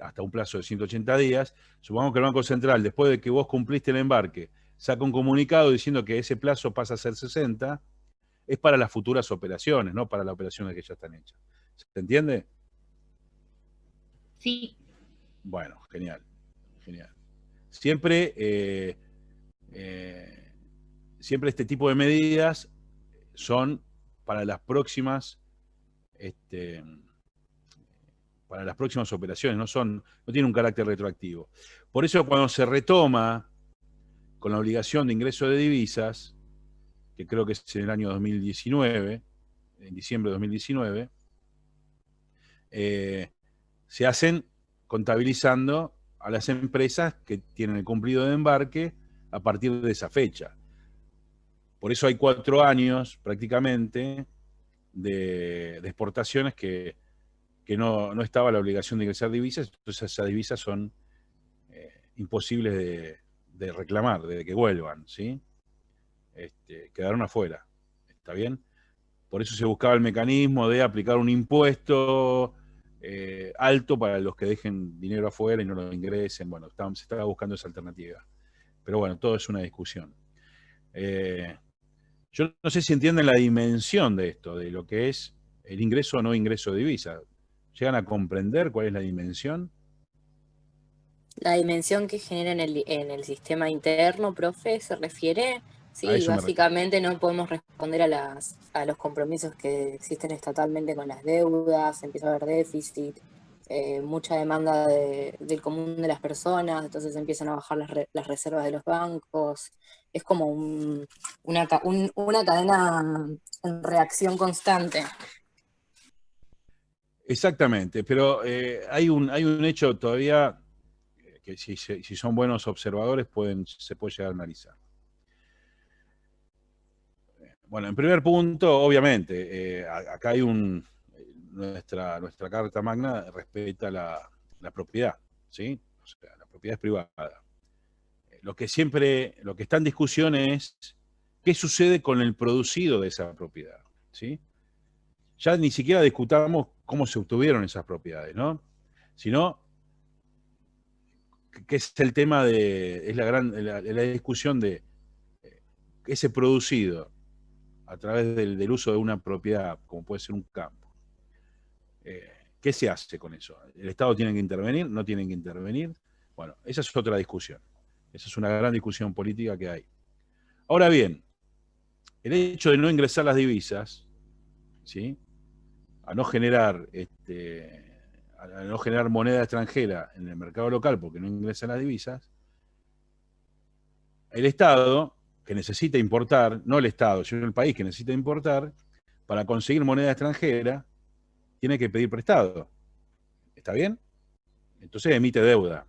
hasta un plazo de 180 días, supongamos que el Banco Central, después de que vos cumpliste el embarque, saca un comunicado diciendo que ese plazo pasa a ser 60, es para las futuras operaciones, no para las operaciones que ya están hechas. ¿Se entiende? Sí. Bueno, genial. Siempre siempre este tipo de medidas son para las próximas, para las próximas operaciones, no tienen un carácter retroactivo. Por eso cuando se retoma con la obligación de ingreso de divisas, que creo que es en el año 2019, en diciembre de 2019, se hacen contabilizando a las empresas que tienen el cumplido de embarque a partir de esa fecha. Por eso hay 4 años prácticamente de exportaciones que no estaba la obligación de ingresar divisas, entonces esas divisas son imposibles de reclamar, de que vuelvan, ¿sí? Quedaron afuera, ¿está bien? Por eso se buscaba el mecanismo de aplicar un impuesto alto para los que dejen dinero afuera y no lo ingresen. Bueno, se estaba buscando esa alternativa. Pero bueno, todo es una discusión. Yo no sé si entienden la dimensión de esto, de lo que es el ingreso o no ingreso de divisa. ¿Llegan a comprender cuál es la dimensión? La dimensión que genera en el sistema interno, profe, ¿se refiere? A Sí, eso me refiero. básicamente no podemos responder a los compromisos que existen estatalmente con las deudas, empieza a haber déficit, mucha demanda del común de las personas, entonces empiezan a bajar las reservas de los bancos. Es como una cadena en reacción constante. Exactamente, pero hay un hecho todavía que si son buenos observadores se puede llegar a analizar. Bueno, en primer punto, obviamente, acá hay nuestra Carta Magna respeta la propiedad, ¿sí? O sea, la propiedad es privada. Lo que está en discusión es qué sucede con el producido de esa propiedad, ¿sí? Ya ni siquiera discutamos cómo se obtuvieron esas propiedades, ¿no? Sino que es el tema es la discusión de ese producido a través del uso de una propiedad, como puede ser un campo. ¿Qué se hace con eso? ¿El Estado tiene que intervenir? ¿No tiene que intervenir? Bueno, esa es otra discusión. Esa es una gran discusión política que hay. Ahora bien, el hecho de no ingresar las divisas, ¿sí? A no generar moneda extranjera en el mercado local porque no ingresan las divisas, el Estado que necesita importar, no el Estado, sino el país que necesita importar, para conseguir moneda extranjera, tiene que pedir prestado. ¿Está bien? Entonces emite deuda,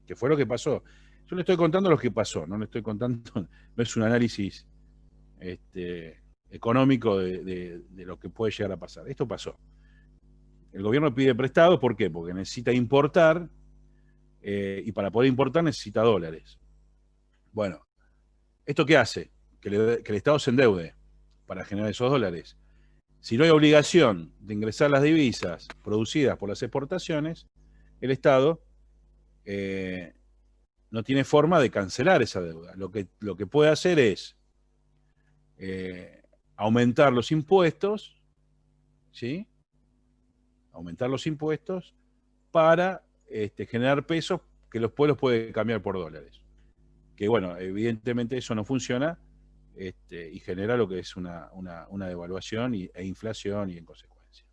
que fue lo que pasó. Yo le estoy contando lo que pasó, no le estoy contando, no es un análisis económico de lo que puede llegar a pasar. Esto pasó. El gobierno pide prestado, ¿por qué? Porque necesita importar y para poder importar necesita dólares. Bueno, ¿esto qué hace? Que el Estado se endeude para generar esos dólares. Si no hay obligación de ingresar las divisas producidas por las exportaciones, el Estado no tiene forma de cancelar esa deuda. Lo que puede hacer es aumentar los impuestos, ¿sí? Aumentar los impuestos para generar pesos que los pueblos pueden cambiar por dólares. Que bueno, evidentemente eso no funciona y genera lo que es una devaluación e inflación y en consecuencia.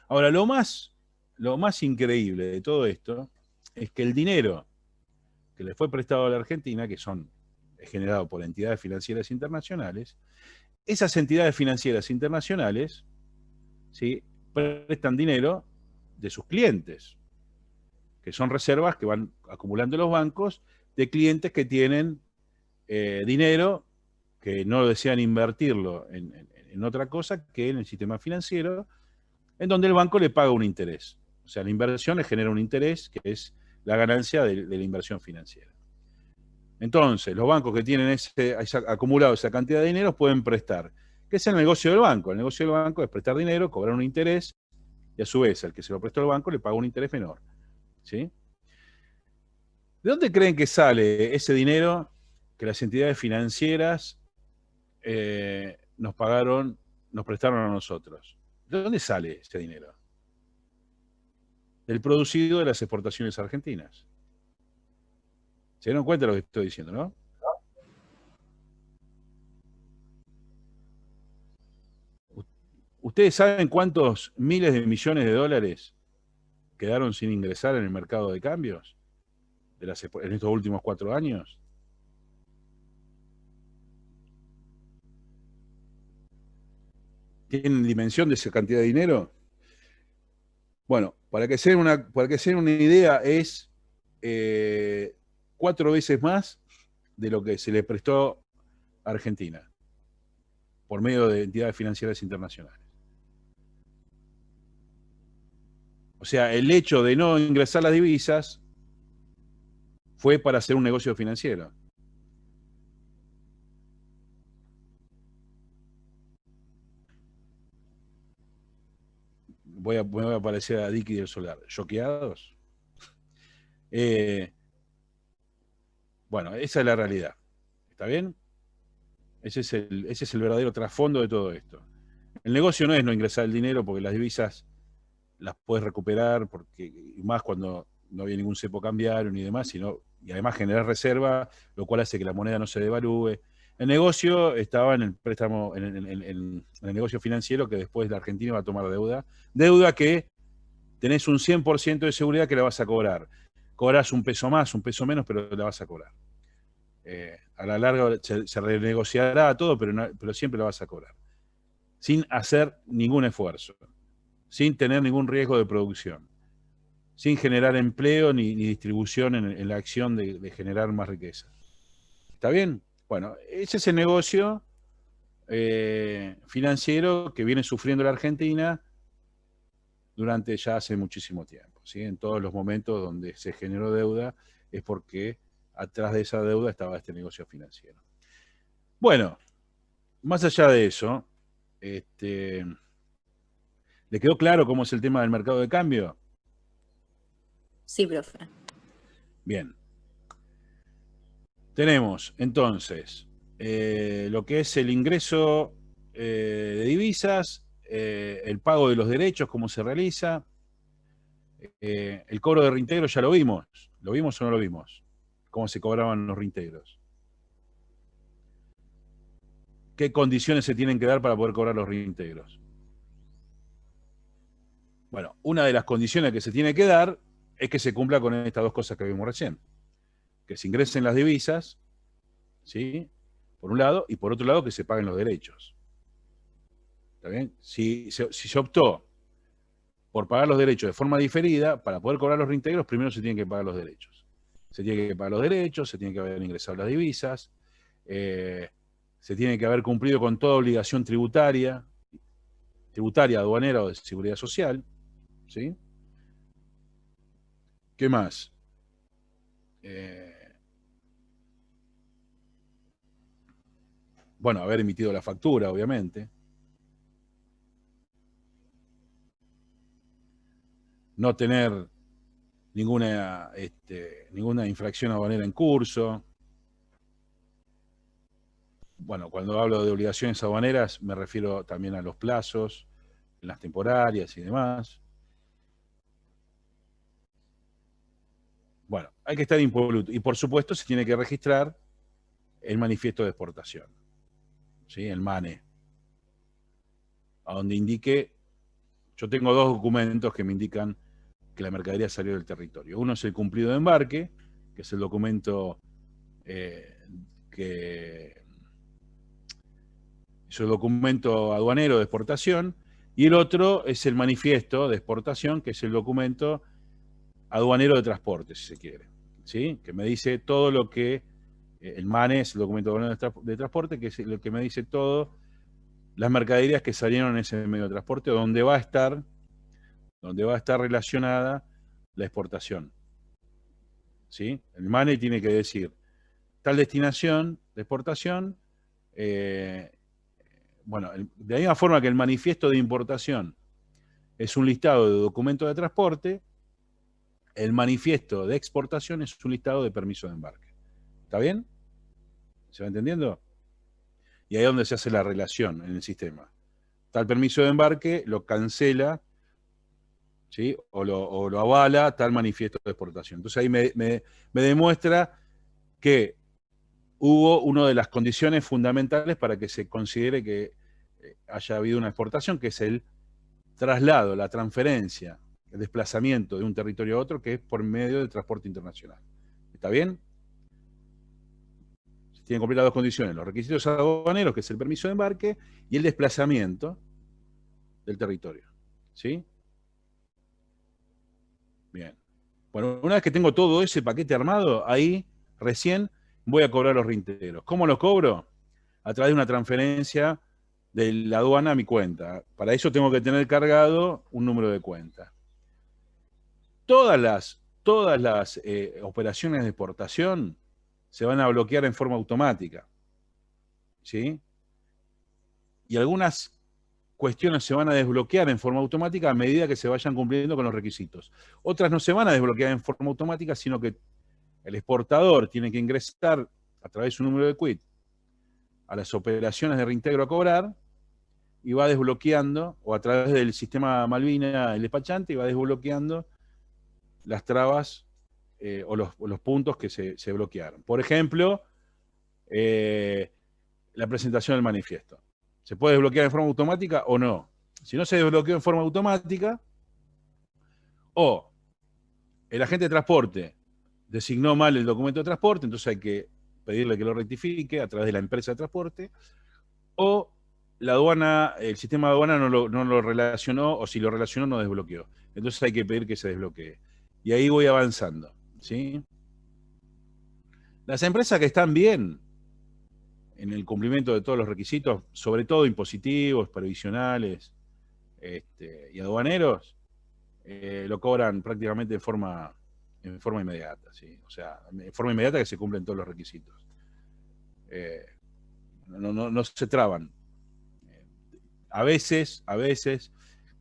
Ahora, lo más increíble de todo esto es que el dinero que le fue prestado a la Argentina, que es generado por entidades financieras internacionales, esas entidades financieras internacionales, ¿sí?, prestan dinero de sus clientes, que son reservas que van acumulando los bancos de clientes que tienen dinero que no desean invertirlo en otra cosa que en el sistema financiero, en donde el banco le paga un interés. O sea, la inversión le genera un interés que es la ganancia de la inversión financiera. Entonces, los bancos que tienen acumulado esa cantidad de dinero pueden prestar. ¿Qué es el negocio del banco? El negocio del banco es prestar dinero, cobrar un interés, y a su vez, al que se lo prestó al banco le paga un interés menor. ¿Sí? ¿De dónde creen que sale ese dinero que las entidades financieras nos prestaron a nosotros? ¿De dónde sale ese dinero? Del producido de las exportaciones argentinas. ¿Se dieron cuenta de lo que estoy diciendo, no? ¿Ustedes saben cuántos miles de millones de dólares quedaron sin ingresar en el mercado de cambios en estos últimos 4 años? ¿Tienen dimensión de esa cantidad de dinero? Bueno, para que se den una idea, es 4 veces más de lo que se le prestó a Argentina por medio de entidades financieras internacionales. O sea, el hecho de no ingresar las divisas fue para hacer un negocio financiero. Me voy a parecer a Dicky del Solar. ¿Choqueados? Bueno, esa es la realidad. ¿Está bien? Ese es el verdadero trasfondo de todo esto. El negocio no es no ingresar el dinero, porque las divisas las puedes recuperar, y más cuando no había ningún cepo cambiario ni demás, y además generar reserva, lo cual hace que la moneda no se devalúe. El negocio estaba en el préstamo, en el negocio financiero, que después la Argentina va a tomar deuda que tenés un 100% de seguridad que la vas a cobrar. Cobrás un peso más, un peso menos, pero la vas a cobrar. A la larga se renegociará todo, pero siempre la vas a cobrar. Sin hacer ningún esfuerzo, sin tener ningún riesgo de producción, sin generar empleo ni distribución en la acción de generar más riqueza. ¿Está bien? Bueno, ese es el negocio financiero que viene sufriendo la Argentina durante ya hace muchísimo tiempo, ¿sí? En todos los momentos donde se generó deuda es porque atrás de esa deuda estaba este negocio financiero. Bueno, más allá de eso, ¿le quedó claro cómo es el tema del mercado de cambio? Sí, profe. Bien. Tenemos entonces lo que es el ingreso de divisas, el pago de los derechos, cómo se realiza, el cobro de reintegro ya lo vimos. ¿Lo vimos o no lo vimos? Cómo se cobraban los reintegros. ¿Qué condiciones se tienen que dar para poder cobrar los reintegros? Bueno, una de las condiciones que se tiene que dar es que se cumpla con estas 2 cosas que vimos recién. Que se ingresen las divisas, ¿sí? Por un lado, y por otro lado que se paguen los derechos. ¿Está bien? Si se optó por pagar los derechos de forma diferida, para poder cobrar los reintegros, primero se tienen que pagar los derechos. Se tiene que pagar los derechos, se tiene que haber ingresado las divisas, se tiene que haber cumplido con toda obligación tributaria, aduanera o de seguridad social, ¿sí? ¿Qué más? Bueno, haber emitido la factura, obviamente. No tener ninguna infracción aduanera en curso. Bueno, cuando hablo de obligaciones aduaneras me refiero también a los plazos, en las temporarias y demás. Bueno, hay que estar impoluto. Y por supuesto se tiene que registrar el manifiesto de exportación, ¿sí? El MANE, a donde indique, yo tengo 2 documentos que me indican que la mercadería salió del territorio. Uno es el cumplido de embarque, que es el documento es el documento aduanero de exportación, y el otro es el manifiesto de exportación, que es el documento aduanero de transporte, si se quiere, ¿sí? Que me dice todo lo que, el MANE es el documento aduanero de transporte, que es lo que me dice todo las mercaderías que salieron en ese medio de transporte, donde va a estar relacionada la exportación, ¿sí? El MANE tiene que decir tal destinación de exportación, bueno, de la misma forma que el manifiesto de importación es un listado de documentos de transporte, el manifiesto de exportación es un listado de permiso de embarque. ¿Está bien? ¿Se va entendiendo? Y ahí es donde se hace la relación en el sistema. Tal permiso de embarque lo cancela, ¿sí? o lo avala tal manifiesto de exportación. Entonces ahí me demuestra que hubo una de las condiciones fundamentales para que se considere que haya habido una exportación, que es el traslado, la transferencia, el desplazamiento de un territorio a otro, que es por medio del transporte internacional. ¿Está bien? Se tienen que cumplir las dos condiciones, los requisitos aduaneros, que es el permiso de embarque, y el desplazamiento del territorio. ¿Sí? Bien. Bueno, una vez que tengo todo ese paquete armado, ahí recién voy a cobrar los reintegros. ¿Cómo los cobro? A través de una transferencia de la aduana a mi cuenta. Para eso tengo que tener cargado un número de cuenta. Todas las operaciones de exportación se van a bloquear en forma automática. ¿Sí? Y algunas cuestiones se van a desbloquear en forma automática a medida que se vayan cumpliendo con los requisitos. Otras no se van a desbloquear en forma automática, sino que el exportador tiene que ingresar a través de su número de quit a las operaciones de reintegro a cobrar y va desbloqueando, o a través del sistema Malvina, el despachante, y va desbloqueando las trabas o los puntos que se bloquearon. Por ejemplo, la presentación del manifiesto. ¿Se puede desbloquear en forma automática o no? Si no se desbloqueó en forma automática, o el agente de transporte designó mal el documento de transporte, entonces hay que pedirle que lo rectifique a través de la empresa de transporte, o la aduana, el sistema de aduana no lo relacionó, o si lo relacionó no desbloqueó. Entonces hay que pedir que se desbloquee. Y ahí voy avanzando, ¿sí? Las empresas que están bien en el cumplimiento de todos los requisitos, sobre todo impositivos, previsionales y aduaneros, lo cobran prácticamente en forma inmediata, ¿sí? O sea, en forma inmediata que se cumplen todos los requisitos. No se traban. A veces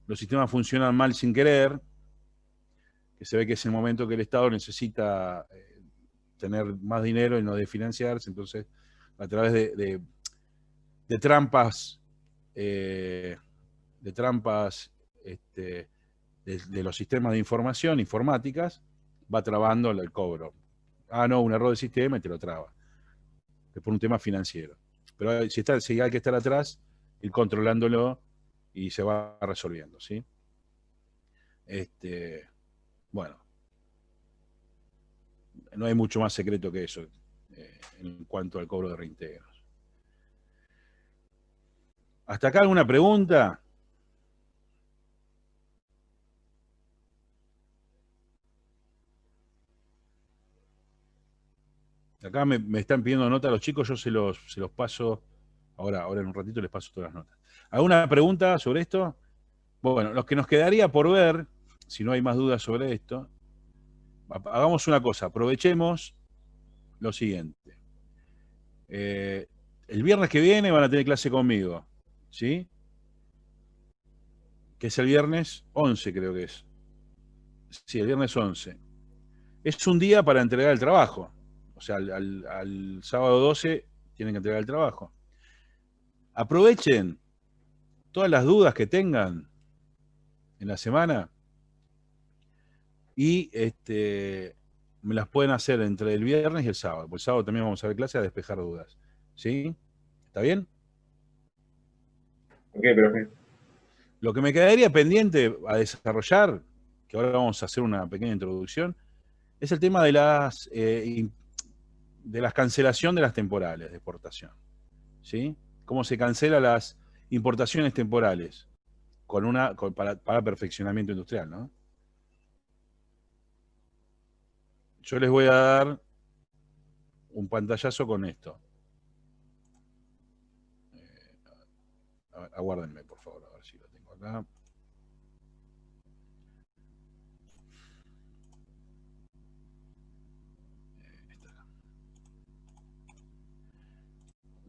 los sistemas funcionan mal sin querer, que se ve que es el momento que el Estado necesita tener más dinero y no de financiarse, entonces a través de trampas, de los sistemas de información informáticas, va trabando el cobro. Ah, no, un error del sistema y te lo traba. Es por un tema financiero. Pero si hay que estar atrás, ir controlándolo y se va resolviendo, ¿sí? Bueno, no hay mucho más secreto que eso en cuanto al cobro de reintegros. ¿Hasta acá alguna pregunta? Acá me están pidiendo nota los chicos, yo se los paso, ahora en un ratito les paso todas las notas. ¿Alguna pregunta sobre esto? Bueno, lo que nos quedaría por ver, si no hay más dudas sobre esto, hagamos una cosa, aprovechemos lo siguiente. El viernes que viene van a tener clase conmigo, ¿sí? Que es el viernes 11, creo que es. Sí, el viernes 11. Es un día para entregar el trabajo. O sea, al sábado 12 tienen que entregar el trabajo. Aprovechen todas las dudas que tengan en la semana y me las pueden hacer entre el viernes y el sábado. Porque el sábado también vamos a ver clase a despejar dudas. ¿Sí? ¿Está bien? Ok, profe. Lo que me quedaría pendiente a desarrollar, que ahora vamos a hacer una pequeña introducción, es el tema de la cancelación de las temporales de exportación. ¿Sí? Cómo se cancelan las importaciones temporales para perfeccionamiento industrial, ¿no? Yo les voy a dar un pantallazo con esto. Aguárdenme, por favor, a ver si lo tengo acá.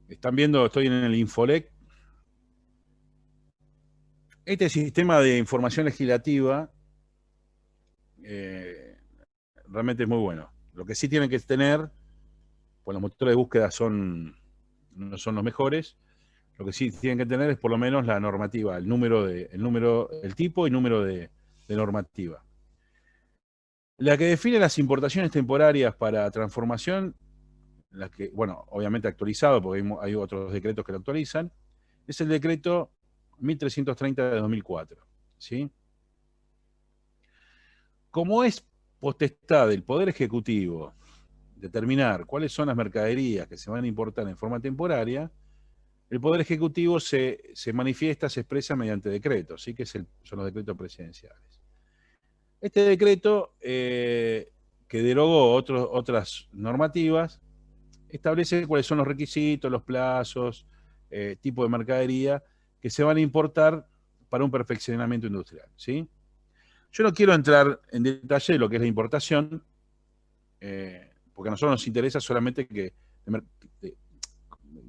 Están viendo, estoy en el Infolec. Este sistema de información legislativa realmente es muy bueno. Lo que sí tienen que tener, pues los motores de búsqueda no son los mejores, lo que sí tienen que tener es por lo menos la normativa, el tipo y número de normativa. La que define las importaciones temporarias para transformación, la que, bueno, obviamente actualizado, porque hay otros decretos que lo actualizan, Es el decreto 1330 de 2004, ¿sí? Como es potestad del Poder Ejecutivo determinar cuáles son las mercaderías que se van a importar en forma temporaria, el Poder Ejecutivo se manifiesta, se expresa mediante decretos, ¿sí? Que son los decretos presidenciales. Este decreto, que derogó otras normativas, establece cuáles son los requisitos, los plazos, tipo de mercadería que se van a importar para un perfeccionamiento industrial, ¿sí? Yo no quiero entrar en detalle de lo que es la importación, porque a nosotros nos interesa solamente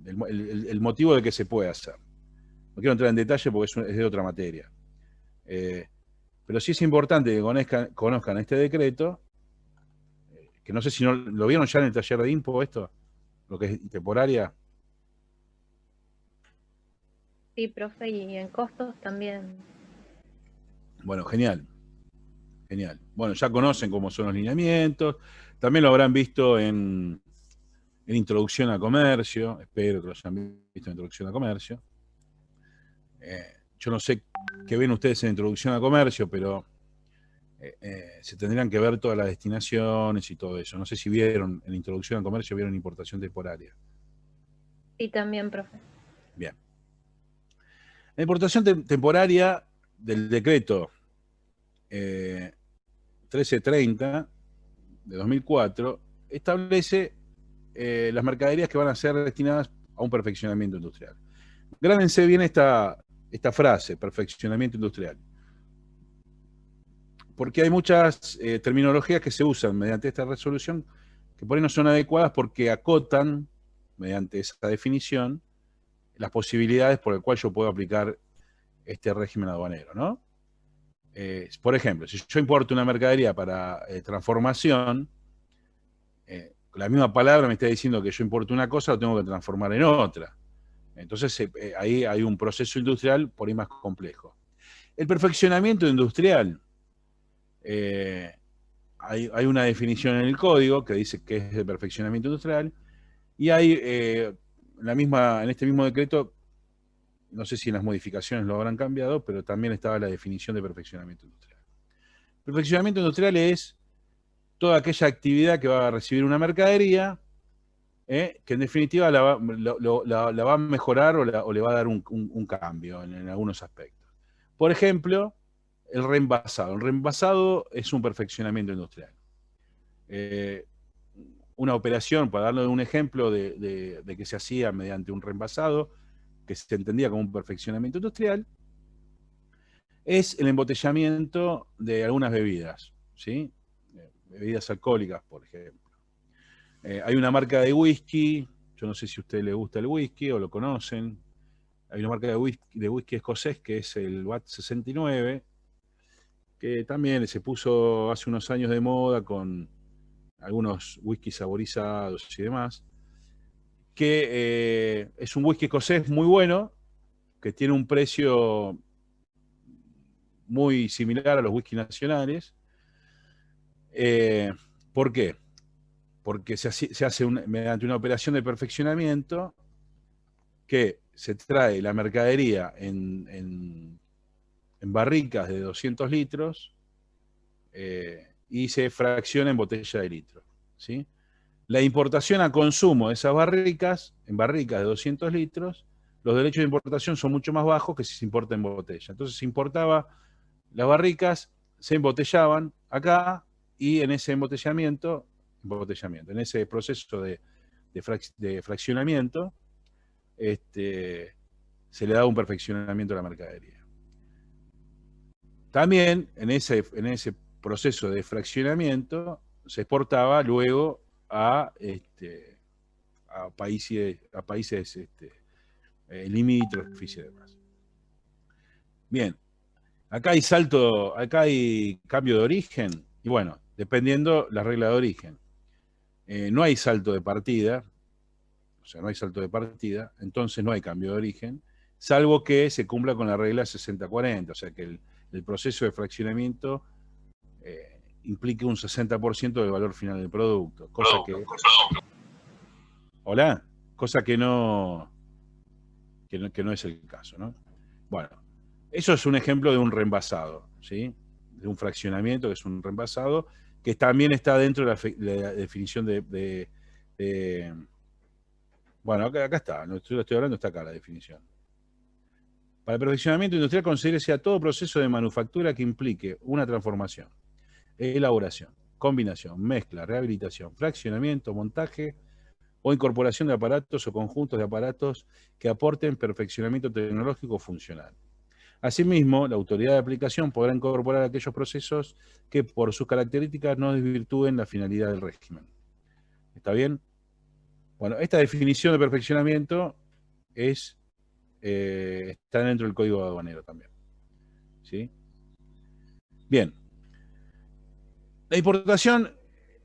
el motivo de que se puede hacer. No quiero entrar en detalle porque es de otra materia. Pero sí es importante que conozcan este decreto, que no sé si lo vieron ya en el taller de Impo, esto, lo que es temporaria. Sí, profe, y en costos también. Bueno, genial. Genial. Bueno, ya conocen cómo son los lineamientos. También lo habrán visto en Introducción a Comercio. Espero que lo hayan visto en Introducción a Comercio. Yo no sé qué ven ustedes en Introducción a Comercio, pero se tendrían que ver todas las destinaciones y todo eso. No sé si vieron en Introducción a Comercio, vieron importación temporaria. Sí, también, profe. Bien. La importación temporaria del decreto 1330 de 2004 establece las mercaderías que van a ser destinadas a un perfeccionamiento industrial. Grábense bien esta frase, perfeccionamiento industrial. Porque hay muchas terminologías que se usan mediante esta resolución que por ahí no son adecuadas porque acotan, mediante esa definición, las posibilidades por las cuales yo puedo aplicar este régimen aduanero, ¿no? Por ejemplo, si yo importo una mercadería para transformación, la misma palabra me está diciendo que yo importo una cosa, lo tengo que transformar en otra. Entonces ahí hay un proceso industrial por ahí más complejo. El perfeccionamiento industrial, hay una definición en el código que dice que es el perfeccionamiento industrial, y hay en este mismo decreto, no sé si en las modificaciones lo habrán cambiado, pero también estaba la definición de perfeccionamiento industrial. Perfeccionamiento industrial es toda aquella actividad que va a recibir una mercadería, que en definitiva la va a mejorar o le va a dar un cambio en algunos aspectos. Por ejemplo, el reenvasado. El reenvasado es un perfeccionamiento industrial. Una operación, para darle un ejemplo de que se hacía mediante un reenvasado, que se entendía como un perfeccionamiento industrial, es el embotellamiento de algunas bebidas, ¿sí? Bebidas alcohólicas, por ejemplo. Hay una marca de whisky, yo no sé si a usted le gusta el whisky o lo conocen. Hay una marca de whisky escocés que es el Watt 69, que también se puso hace unos años de moda con algunos whisky saborizados y demás, que es un whisky escocés muy bueno, que tiene un precio muy similar a los whisky nacionales. ¿Por qué? Porque se hace mediante una operación de perfeccionamiento que se trae la mercadería en barricas de 200 litros y se fracciona en botella de litro, ¿sí? La importación a consumo de esas barricas, en barricas de 200 litros, los derechos de importación son mucho más bajos que si se importa en botella. Entonces se importaba, las barricas se embotellaban acá y en ese embotellamiento, en ese proceso de fraccionamiento, se le da un perfeccionamiento a la mercadería. También en ese proceso de fraccionamiento se exportaba luego a países limítrofes y demás. Bien, acá hay cambio de origen, y bueno, dependiendo la regla de origen. No hay salto de partida, entonces no hay cambio de origen, salvo que se cumpla con la regla 60-40, o sea que el proceso de fraccionamiento implique un 60% del valor final del producto, cosa que no que no es el caso, ¿no? Bueno, eso es un ejemplo de un reenvasado, ¿sí? De un fraccionamiento que es un reenvasado, que también está dentro de la definición bueno, acá está, no estoy hablando, está acá la definición. Para el perfeccionamiento industrial considérese a todo proceso de manufactura que implique una transformación, elaboración, combinación, mezcla, rehabilitación, fraccionamiento, montaje o incorporación de aparatos o conjuntos de aparatos que aporten perfeccionamiento tecnológico funcional. Asimismo, la autoridad de aplicación podrá incorporar aquellos procesos que por sus características no desvirtúen la finalidad del régimen. ¿Está bien? Bueno, esta definición de perfeccionamiento está dentro del Código Aduanero también. ¿Sí? Bien. La importación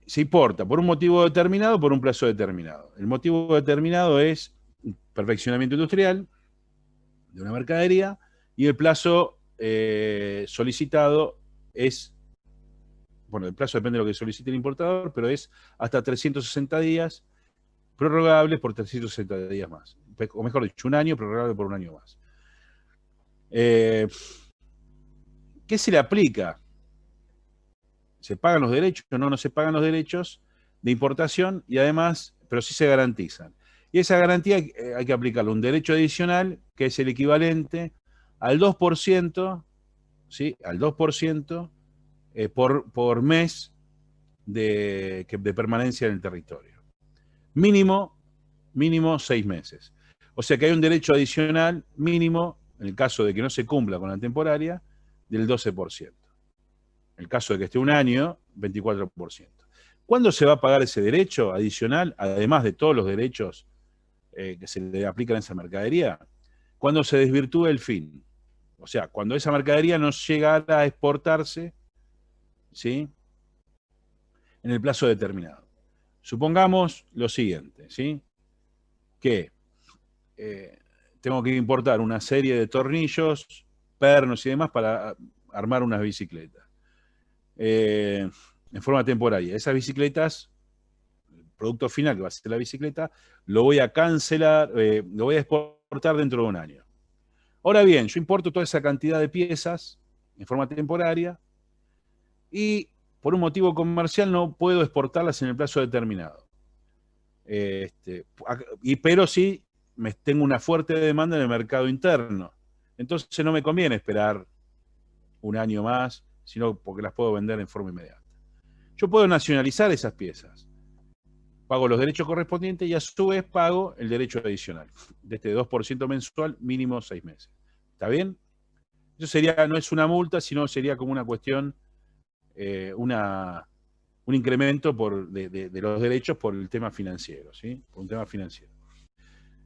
se importa por un motivo determinado, por un plazo determinado. El motivo determinado es perfeccionamiento industrial de una mercadería y el plazo solicitado es, bueno, el plazo depende de lo que solicite el importador, pero es hasta 360 días, prorrogables por 360 días más. O mejor dicho, un año, prorrogable por un año más. ¿Qué se le aplica? ¿Se pagan los derechos? No se pagan los derechos de importación y además, pero sí se garantizan. Y esa garantía hay que aplicarle un derecho adicional que es el equivalente al 2%, ¿sí? Al 2% por mes de permanencia en el territorio. Mínimo 6 meses. O sea que hay un derecho adicional mínimo, en el caso de que no se cumpla con la temporaria, del 12%. En el caso de que esté un año, 24%. ¿Cuándo se va a pagar ese derecho adicional, además de todos los derechos que se le aplican a esa mercadería? Cuando se desvirtúe el fin. O sea, cuando esa mercadería no llegara a exportarse, ¿sí?, en el plazo determinado. Supongamos lo siguiente, ¿sí?, que tengo que importar una serie de tornillos, pernos y demás para armar unas bicicletas. En forma temporaria. Esas bicicletas, el producto final que va a ser la bicicleta, lo voy a cancelar, lo voy a exportar dentro de un año. Ahora bien, yo importo toda esa cantidad de piezas en forma temporaria y por un motivo comercial no puedo exportarlas en el plazo determinado. Pero sí tengo una fuerte demanda en el mercado interno. Entonces no me conviene esperar un año más, sino porque las puedo vender en forma inmediata. Yo puedo nacionalizar esas piezas. Pago los derechos correspondientes y a su vez pago el derecho adicional, de este 2% mensual, mínimo 6 meses. ¿Está bien? Eso sería, no es una multa, sino sería como una cuestión, un incremento de los derechos por el tema financiero, ¿sí? Por un tema financiero.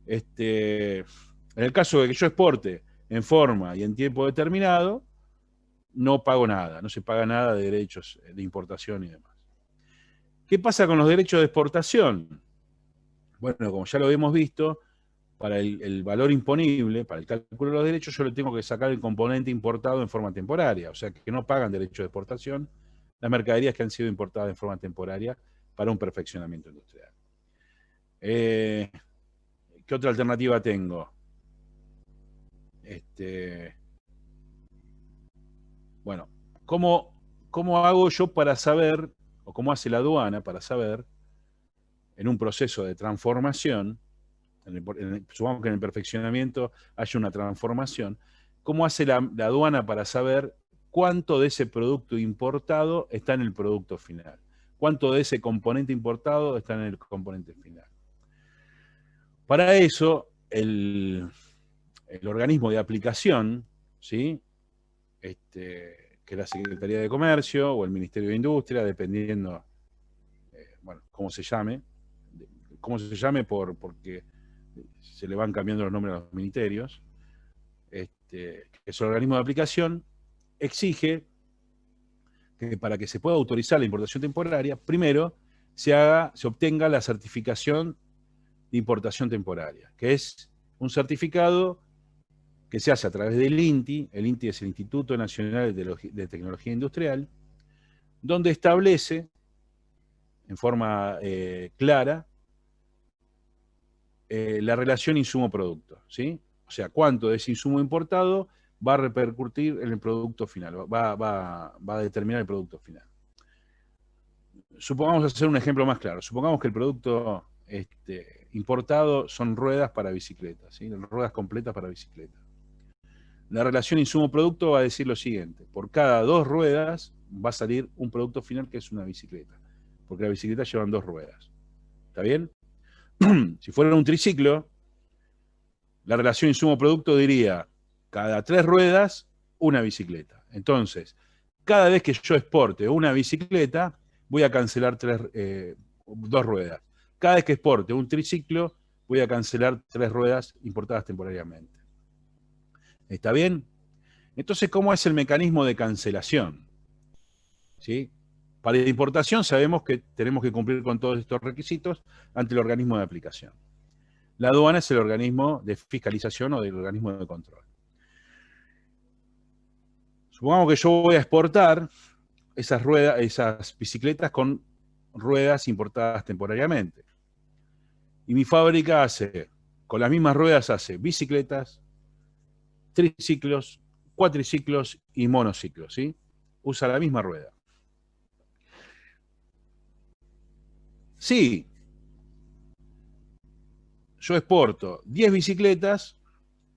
En el caso de que yo exporte en forma y en tiempo determinado, no pago nada, no se paga nada de derechos de importación y demás. ¿Qué pasa con los derechos de exportación? Bueno, como ya lo hemos visto, para el valor imponible, para el cálculo de los derechos, yo le tengo que sacar el componente importado en forma temporaria, o sea que no pagan derechos de exportación las mercaderías que han sido importadas en forma temporaria para un perfeccionamiento industrial. ¿Qué otra alternativa tengo? Bueno, ¿cómo hago yo para saber, o cómo hace la aduana para saber, en un proceso de transformación, supongamos que en el perfeccionamiento haya una transformación, cómo hace la aduana para saber cuánto de ese producto importado está en el producto final? ¿Cuánto de ese componente importado está en el componente final? Para eso, el organismo de aplicación, ¿sí?, que es la Secretaría de Comercio o el Ministerio de Industria, dependiendo, bueno, cómo se llame porque se le van cambiando los nombres a los ministerios, que es el organismo de aplicación, exige que para que se pueda autorizar la importación temporaria, primero se obtenga la certificación de importación temporaria, que es un certificado que se hace a través del INTI. El INTI es el Instituto Nacional de Tecnología Industrial, donde establece en forma clara la relación insumo-producto, ¿sí? O sea, cuánto de ese insumo importado va a repercutir en el producto final, va a determinar el producto final. Supongamos hacer un ejemplo más claro. Supongamos que el producto importado son ruedas para bicicletas, ¿sí? Ruedas completas para bicicletas. La relación insumo-producto va a decir lo siguiente: por cada 2 ruedas va a salir un producto final que es una bicicleta, porque las bicicletas llevan 2 ruedas. ¿Está bien? Si fuera un triciclo, la relación insumo-producto diría cada 3 ruedas, una bicicleta. Entonces, cada vez que yo exporte una bicicleta, voy a cancelar 2 ruedas. Cada vez que exporte un triciclo, voy a cancelar 3 ruedas importadas temporariamente. ¿Está bien? Entonces, ¿cómo es el mecanismo de cancelación? ¿Sí? Para la importación sabemos que tenemos que cumplir con todos estos requisitos ante el organismo de aplicación. La aduana es el organismo de fiscalización o del organismo de control. Supongamos que yo voy a exportar esas bicicletas con ruedas importadas temporariamente. Y mi fábrica con las mismas ruedas hace bicicletas, triciclos, cuatriciclos y monociclos, ¿sí? Usa la misma rueda. Sí, yo exporto 10 bicicletas,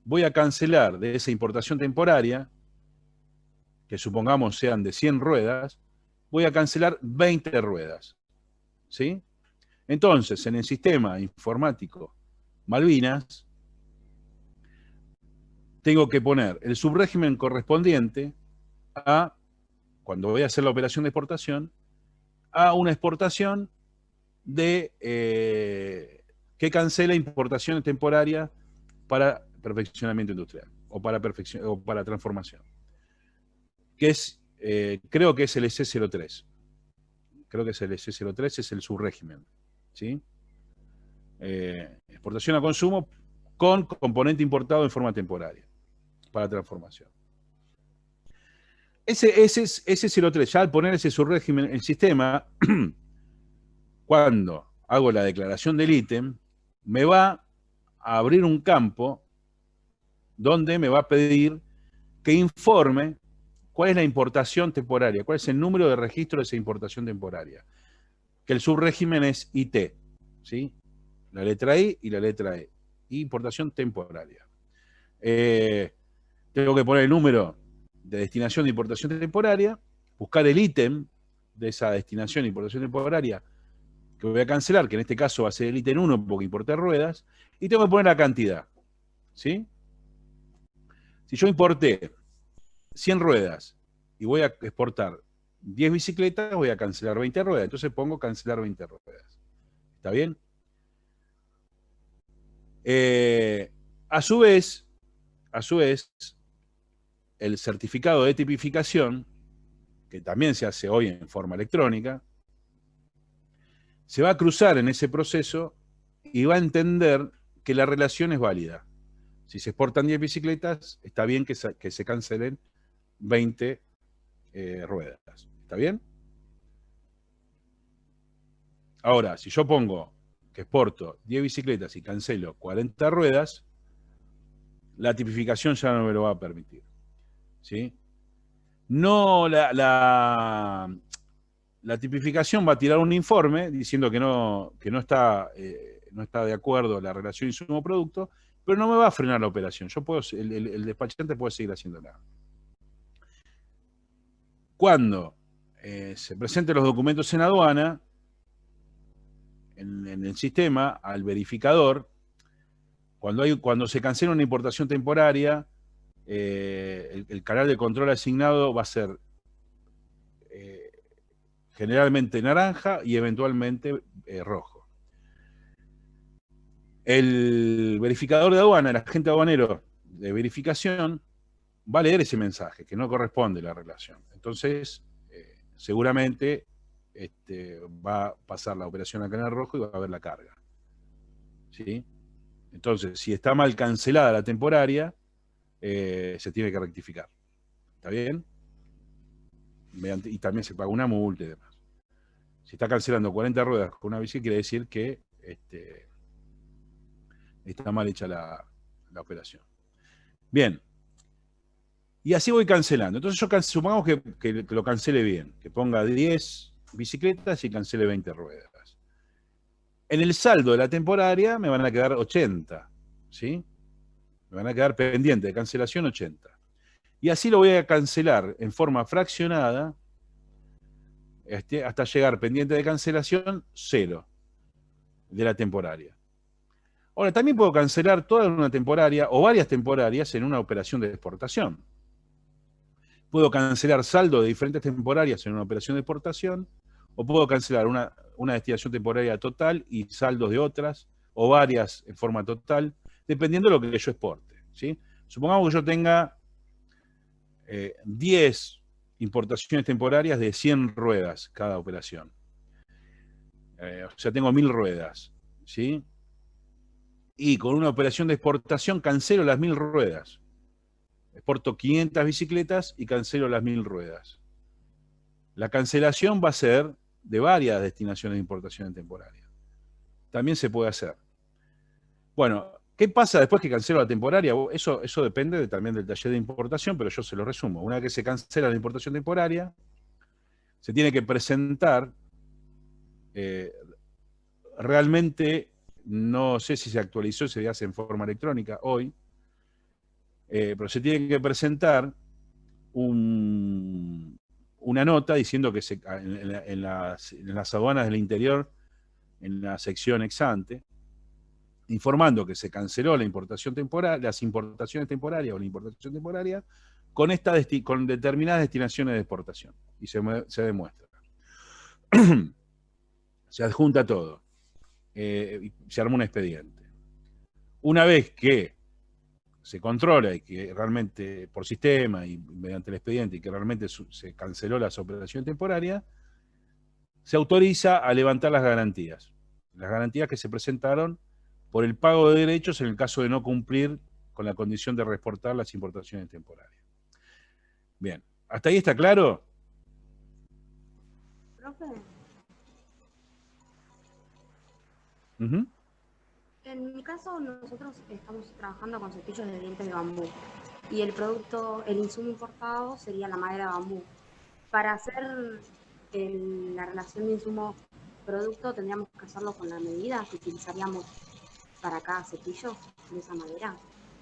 voy a cancelar de esa importación temporaria, que supongamos sean de 100 ruedas, voy a cancelar 20 ruedas, ¿sí? Entonces, en el sistema informático Malvinas, tengo que poner el subrégimen correspondiente a, cuando voy a hacer la operación de exportación, a una exportación que cancela importaciones temporarias para perfeccionamiento industrial o para transformación. Que es, creo que es el EC03. Creo que es el EC03, es el subrégimen, ¿sí? Exportación a consumo con componente importado en forma temporaria para transformación. Ese es el 03. Ya al poner ese subrégimen, el sistema, cuando hago la declaración del ítem, me va a abrir un campo donde me va a pedir que informe cuál es la importación temporaria, cuál es el número de registro de esa importación temporaria. Que el subrégimen es IT, ¿sí? La letra I y la letra E. Importación temporaria. Tengo que poner el número de destinación de importación temporaria, buscar el ítem de esa destinación de importación temporaria que voy a cancelar, que en este caso va a ser el ítem 1 porque importé ruedas, y tengo que poner la cantidad, ¿sí? Si yo importé 100 ruedas y voy a exportar 10 bicicletas, voy a cancelar 20 ruedas. Entonces pongo cancelar 20 ruedas. ¿Está bien? A su vez, el certificado de tipificación, que también se hace hoy en forma electrónica, se va a cruzar en ese proceso y va a entender que la relación es válida. Si se exportan 10 bicicletas, está bien que se cancelen 20 ruedas. ¿Está bien? Ahora, si yo pongo que exporto 10 bicicletas y cancelo 40 ruedas, la tipificación ya no me lo va a permitir. ¿Sí? No, la tipificación va a tirar un informe diciendo que no está de acuerdo la relación insumo-producto, pero no me va a frenar la operación. El despachante puede seguir haciéndola. Cuando se presenten los documentos en aduana, en el sistema, al verificador, cuando se cancela una importación temporaria, el canal de control asignado va a ser generalmente naranja y eventualmente rojo. El verificador de aduana, el agente aduanero de verificación, va a leer ese mensaje, que no corresponde a la relación. Entonces, seguramente va a pasar la operación a canal rojo y va a haber la carga. ¿Sí? Entonces, si está mal cancelada la temporaria, se tiene que rectificar. ¿Está bien? Y también se paga una multa y demás. Si está cancelando 40 ruedas con una bici, quiere decir que está mal hecha la operación. Bien. Y así voy cancelando. Entonces yo supongamos que lo cancele bien, que ponga 10 bicicletas y cancele 20 ruedas. En el saldo de la temporaria me van a quedar 80, ¿sí? Me van a quedar pendiente de cancelación 80. Y así lo voy a cancelar en forma fraccionada hasta llegar pendiente de cancelación 0 de la temporaria. Ahora, también puedo cancelar toda una temporaria o varias temporarias en una operación de exportación. Puedo cancelar saldo de diferentes temporarias en una operación de exportación, o puedo cancelar una destinación temporaria total y saldos de otras, o varias en forma total, dependiendo de lo que yo exporte, ¿sí? Supongamos que yo tenga 10 importaciones temporarias de 100 ruedas cada operación. O sea, tengo 1000 ruedas, ¿sí? Y con una operación de exportación cancelo las 1000 ruedas. Exporto 500 bicicletas y cancelo las 1000 ruedas. La cancelación va a ser de varias destinaciones de importación temporaria. También se puede hacer. Bueno, ¿qué pasa después que cancelo la temporaria? Eso depende también del taller de importación, pero yo se lo resumo. Una vez que se cancela la importación temporaria, se tiene que presentar, realmente no sé si se actualizó, se hace en forma electrónica hoy, pero se tiene que presentar una nota diciendo que en las aduanas del interior, en la sección ex ante, informando que se canceló la importación temporal, las importaciones temporarias o la importación temporaria con determinadas destinaciones de exportación. Y se demuestra. Se adjunta todo. Se arma un expediente. Una vez que se controla y que realmente por sistema y mediante el expediente y que realmente se canceló las operaciones temporarias, se autoriza a levantar las garantías. Las garantías que se presentaron por el pago de derechos en el caso de no cumplir con la condición de reexportar las importaciones temporarias. Bien, ¿hasta ahí está claro? Profe, Uh-huh. en mi caso nosotros estamos trabajando con cepillos de dientes de bambú y el insumo importado sería la madera de bambú. Para hacer la relación de insumo-producto tendríamos que hacerlo con la medida que utilizaríamos para cada cepillo de esa madera.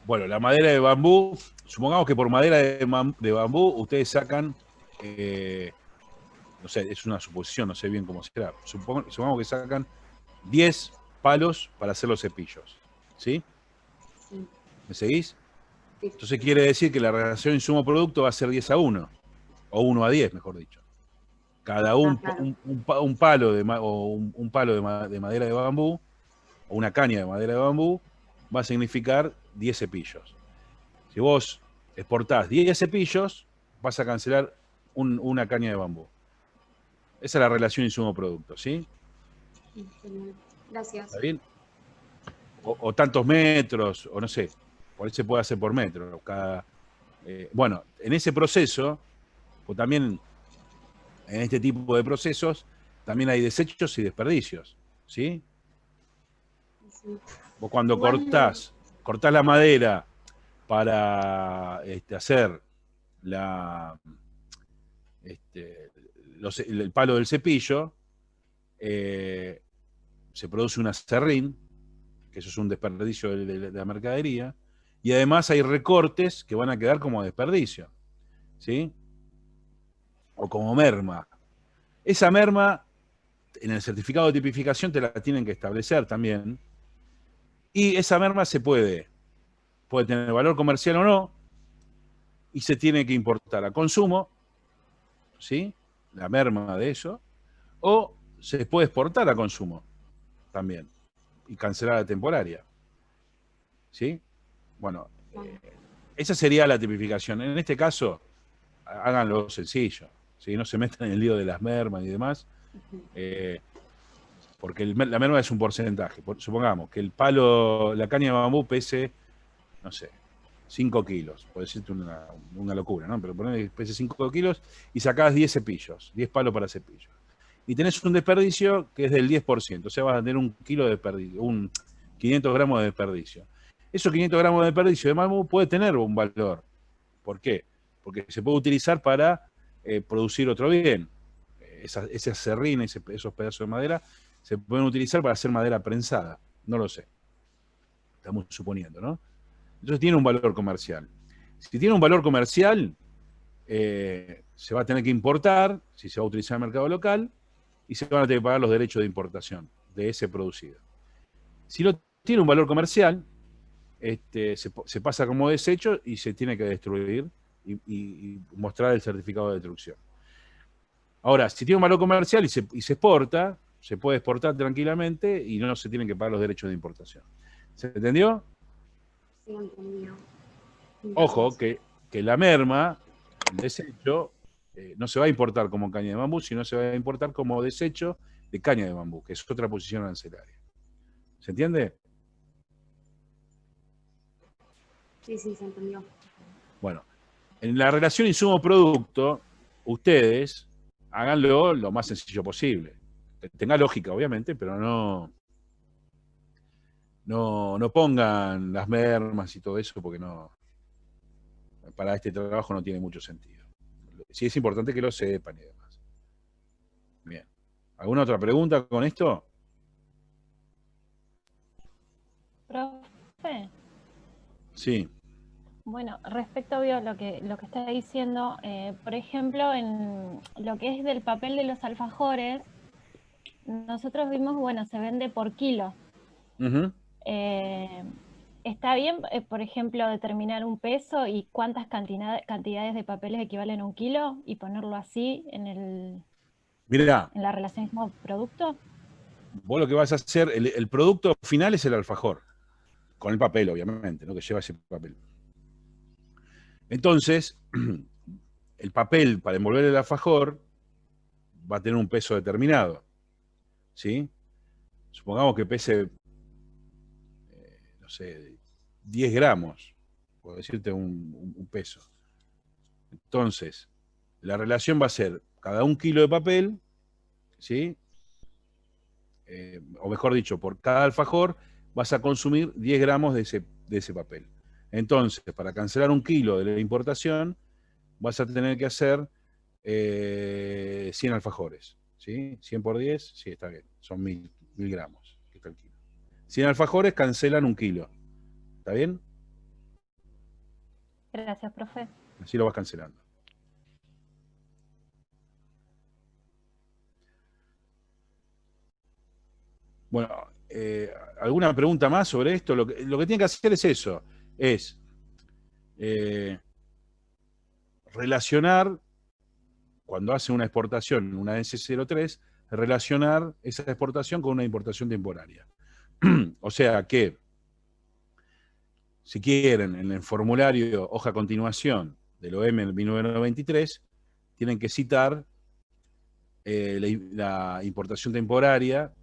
Bueno, la madera de bambú, supongamos que por madera de bambú ustedes sacan, no sé, es una suposición, no sé bien cómo será, supongamos que sacan 10 palos para hacer los cepillos, ¿sí? Sí. ¿Me seguís? Sí. Entonces quiere decir que la relación insumo-producto va a ser 10-1, o 1-10, mejor dicho. Cada un palo de madera de bambú, o una caña de madera de bambú, va a significar 10 cepillos. Si vos exportás 10 cepillos, vas a cancelar una caña de bambú. Esa es la relación insumo-producto, ¿sí? Gracias. ¿Está bien? O tantos metros, o no sé, por ahí se puede hacer por metro. Bueno, en ese proceso, o también en este tipo de procesos, también hay desechos y desperdicios, ¿sí? Sí. Vos cuando cortás la madera para hacer el palo del cepillo, se produce un acerrín, que eso es un desperdicio de la mercadería, y además hay recortes que van a quedar como desperdicio, ¿sí? O como merma. Esa merma, en el certificado de tipificación te la tienen que establecer también, y esa merma puede tener valor comercial o no, y se tiene que importar a consumo, ¿sí? La merma de eso, o se puede exportar a consumo también, y cancelar la temporaria, ¿sí? Bueno, esa sería la tipificación. En este caso, háganlo sencillo, ¿sí? No se metan en el lío de las mermas y demás, porque la merma es un porcentaje. Supongamos que la caña de bambú pese, no sé, 5 kilos, puede decirte una locura, ¿no? Pero ponele que pese 5 kilos y sacás 10 cepillos, 10 palos para cepillos. Y tenés un desperdicio que es del 10%, o sea, vas a tener 1 kilo de desperdicio, 500 gramos de desperdicio. Esos 500 gramos de desperdicio de bambú puede tener un valor. ¿Por qué? Porque se puede utilizar para producir otro bien. Ese serrín, esos pedazos de madera, se pueden utilizar para hacer madera prensada. No lo sé. Estamos suponiendo, ¿no? Entonces tiene un valor comercial. Si tiene un valor comercial, se va a tener que importar, si se va a utilizar en el mercado local, y se van a tener que pagar los derechos de importación de ese producido. Si no tiene un valor comercial, se pasa como desecho y se tiene que destruir y mostrar el certificado de destrucción. Ahora, si tiene un valor comercial y se exporta, se puede exportar tranquilamente y no se tienen que pagar los derechos de importación. ¿Se entendió? Sí, entendido. Ojo, que la merma, el desecho, no se va a importar como caña de bambú, sino se va a importar como desecho de caña de bambú, que es otra posición arancelaria. ¿Se entiende? Sí, sí, se entendió. Bueno, en la relación insumo-producto, ustedes háganlo lo más sencillo posible. Tenga lógica, obviamente, pero no pongan las mermas y todo eso, porque para este trabajo no tiene mucho sentido. Sí es importante que lo sepan y demás. Bien. ¿Alguna otra pregunta con esto? Profe, Sí. bueno, respecto a lo que está diciendo, por ejemplo, en lo que es del papel de los alfajores, nosotros vimos, bueno, se vende por kilo. Uh-huh. ¿Está bien, por ejemplo, determinar un peso y cuántas cantidades de papeles equivalen a un kilo y ponerlo así en Mirá, la relación como producto? vos lo que vas a hacer, el producto final es el alfajor, con el papel, obviamente, ¿no? Que lleva ese papel. Entonces, el papel para envolver el alfajor va a tener un peso determinado, ¿sí? Supongamos que pese, no sé, 10 gramos, por decirte un peso. Entonces, la relación va a ser cada 1 kilo de papel, ¿sí? O mejor dicho, por cada alfajor vas a consumir 10 gramos de ese papel. Entonces, para cancelar 1 kilo de la importación, vas a tener que hacer 100 alfajores, ¿sí? 100 por 10, sí, está bien, son 1000 gramos. Que está el kilo. 100 alfajores cancelan 1 kilo, ¿está bien? Gracias, profe. Así lo vas cancelando. Bueno, ¿alguna pregunta más sobre esto? Lo que tiene que hacer es eso, es relacionar, cuando hace una exportación, una S03, relacionar esa exportación con una importación temporaria. O sea que, si quieren, en el formulario hoja a continuación del OM 1993, tienen que citar la importación temporaria,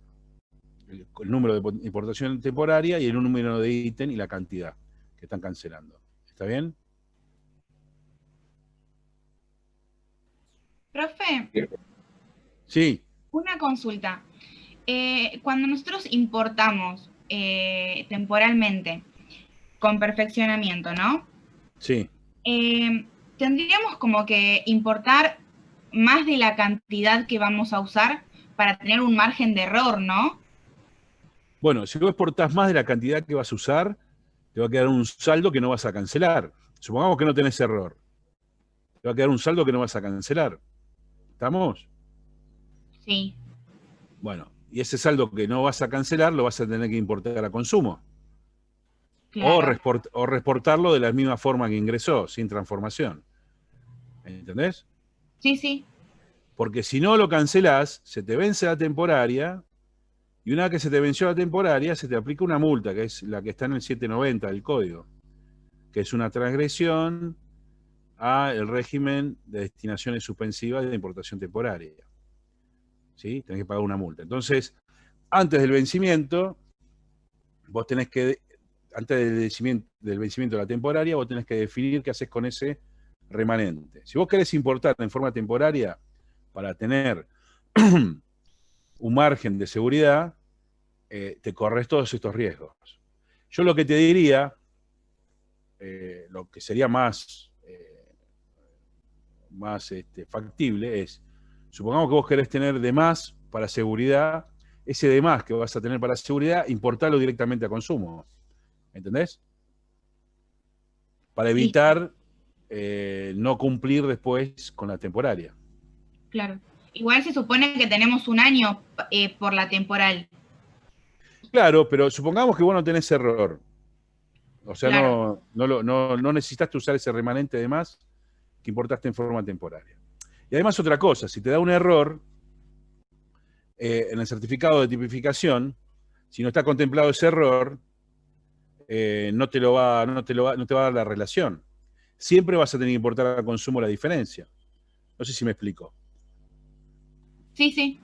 el número de importación temporaria y el número de ítem y la cantidad que están cancelando. ¿Está bien? Profe, Sí. una consulta. Cuando nosotros importamos temporalmente con perfeccionamiento, ¿no? Sí. Tendríamos como que importar más de la cantidad que vamos a usar para tener un margen de error, ¿no? Bueno, si vos exportás más de la cantidad que vas a usar, te va a quedar un saldo que no vas a cancelar. Supongamos que no tenés error. Te va a quedar un saldo que no vas a cancelar. ¿Estamos? Sí. Bueno, y ese saldo que no vas a cancelar lo vas a tener que importar a consumo. Claro. O reportarlo de la misma forma que ingresó, sin transformación. ¿Entendés? Sí, sí. Porque si no lo cancelás, se te vence la temporaria, y una vez que se te venció la temporaria, se te aplica una multa, que es la que está en el 790 del código, que es una transgresión al régimen de destinaciones suspensivas de importación temporaria. ¿Sí? Tenés que pagar una multa. Entonces, antes del vencimiento, vos tenés que, antes del vencimiento de la temporaria, vos tenés que definir qué haces con ese remanente. Si vos querés importar en forma temporaria para tener un margen de seguridad, te corres todos estos riesgos. Yo lo que te diría, lo que sería más factible es, supongamos que vos querés tener de más para seguridad, ese de más que vas a tener para seguridad, importarlo directamente a consumo. ¿Entendés? Para evitar no cumplir después con la temporaria. Claro. Igual se supone que tenemos un año por la temporal. Claro, pero supongamos que vos no tenés error. O sea, Claro. no necesitaste usar ese remanente de más que importaste en forma temporaria. Y además otra cosa, si te da un error en el certificado de tipificación, si no está contemplado ese error, no te va a dar la relación. Siempre vas a tener que importar a consumo la diferencia. No sé si me explico. Sí, sí.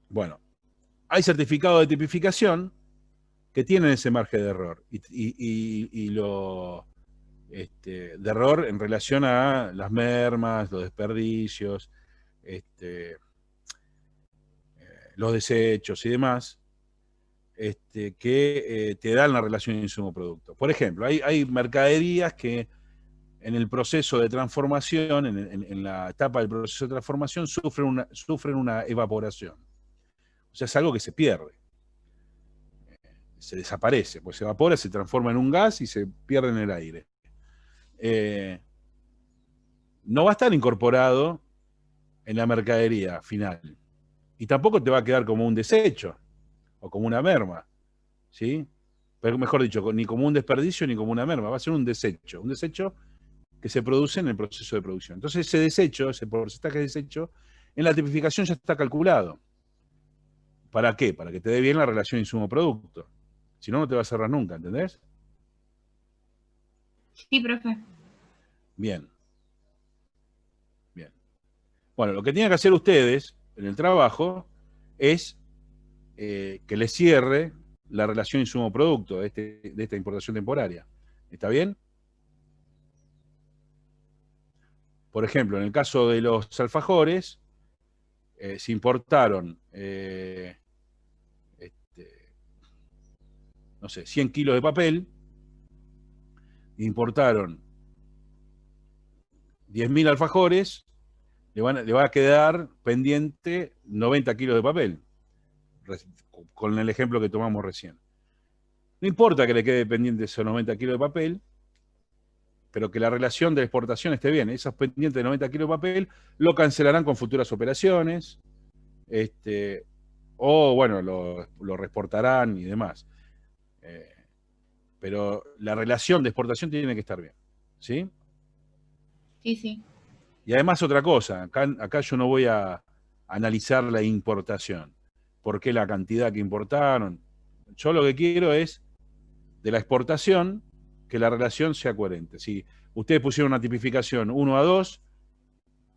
Bueno, hay certificados de tipificación que tienen ese margen de error. Y lo de error en relación a las mermas, los desperdicios, los desechos y demás, que te dan la relación insumo-producto. Por ejemplo, hay mercaderías que en el proceso de transformación, en la etapa del proceso de transformación, sufren una evaporación. O sea, es algo que se pierde. Se desaparece, pues se evapora, se transforma en un gas y se pierde en el aire. No va a estar incorporado en la mercadería final. Y tampoco te va a quedar como un desecho o como una merma, ¿sí? Pero mejor dicho, ni como un desperdicio ni como una merma, va a ser un desecho que se produce en el proceso de producción. Entonces ese desecho, ese porcentaje de desecho, en la tipificación ya está calculado. ¿Para qué? Para que te dé bien la relación insumo-producto. Si no, no te va a cerrar nunca, ¿entendés? Sí, profe. Bien. Bien. Bueno, lo que tienen que hacer ustedes en el trabajo es que les cierre la relación insumo-producto de esta importación temporaria. ¿Está bien? Por ejemplo, en el caso de los alfajores, se importaron, no sé, 100 kilos de papel, importaron 10.000 alfajores, le va a quedar pendiente 90 kilos de papel, con el ejemplo que tomamos recién. No importa que le quede pendiente esos 90 kilos de papel, pero que la relación de exportación esté bien. Esos pendientes de 90 kilos de papel lo cancelarán con futuras operaciones, o bueno, lo reexportarán y demás. Pero la relación de exportación tiene que estar bien, ¿sí? Sí, sí. Y además otra cosa, acá yo no voy a analizar la importación, por qué la cantidad que importaron. Yo lo que quiero es, de la exportación, que la relación sea coherente. Si ustedes pusieron una tipificación 1:2,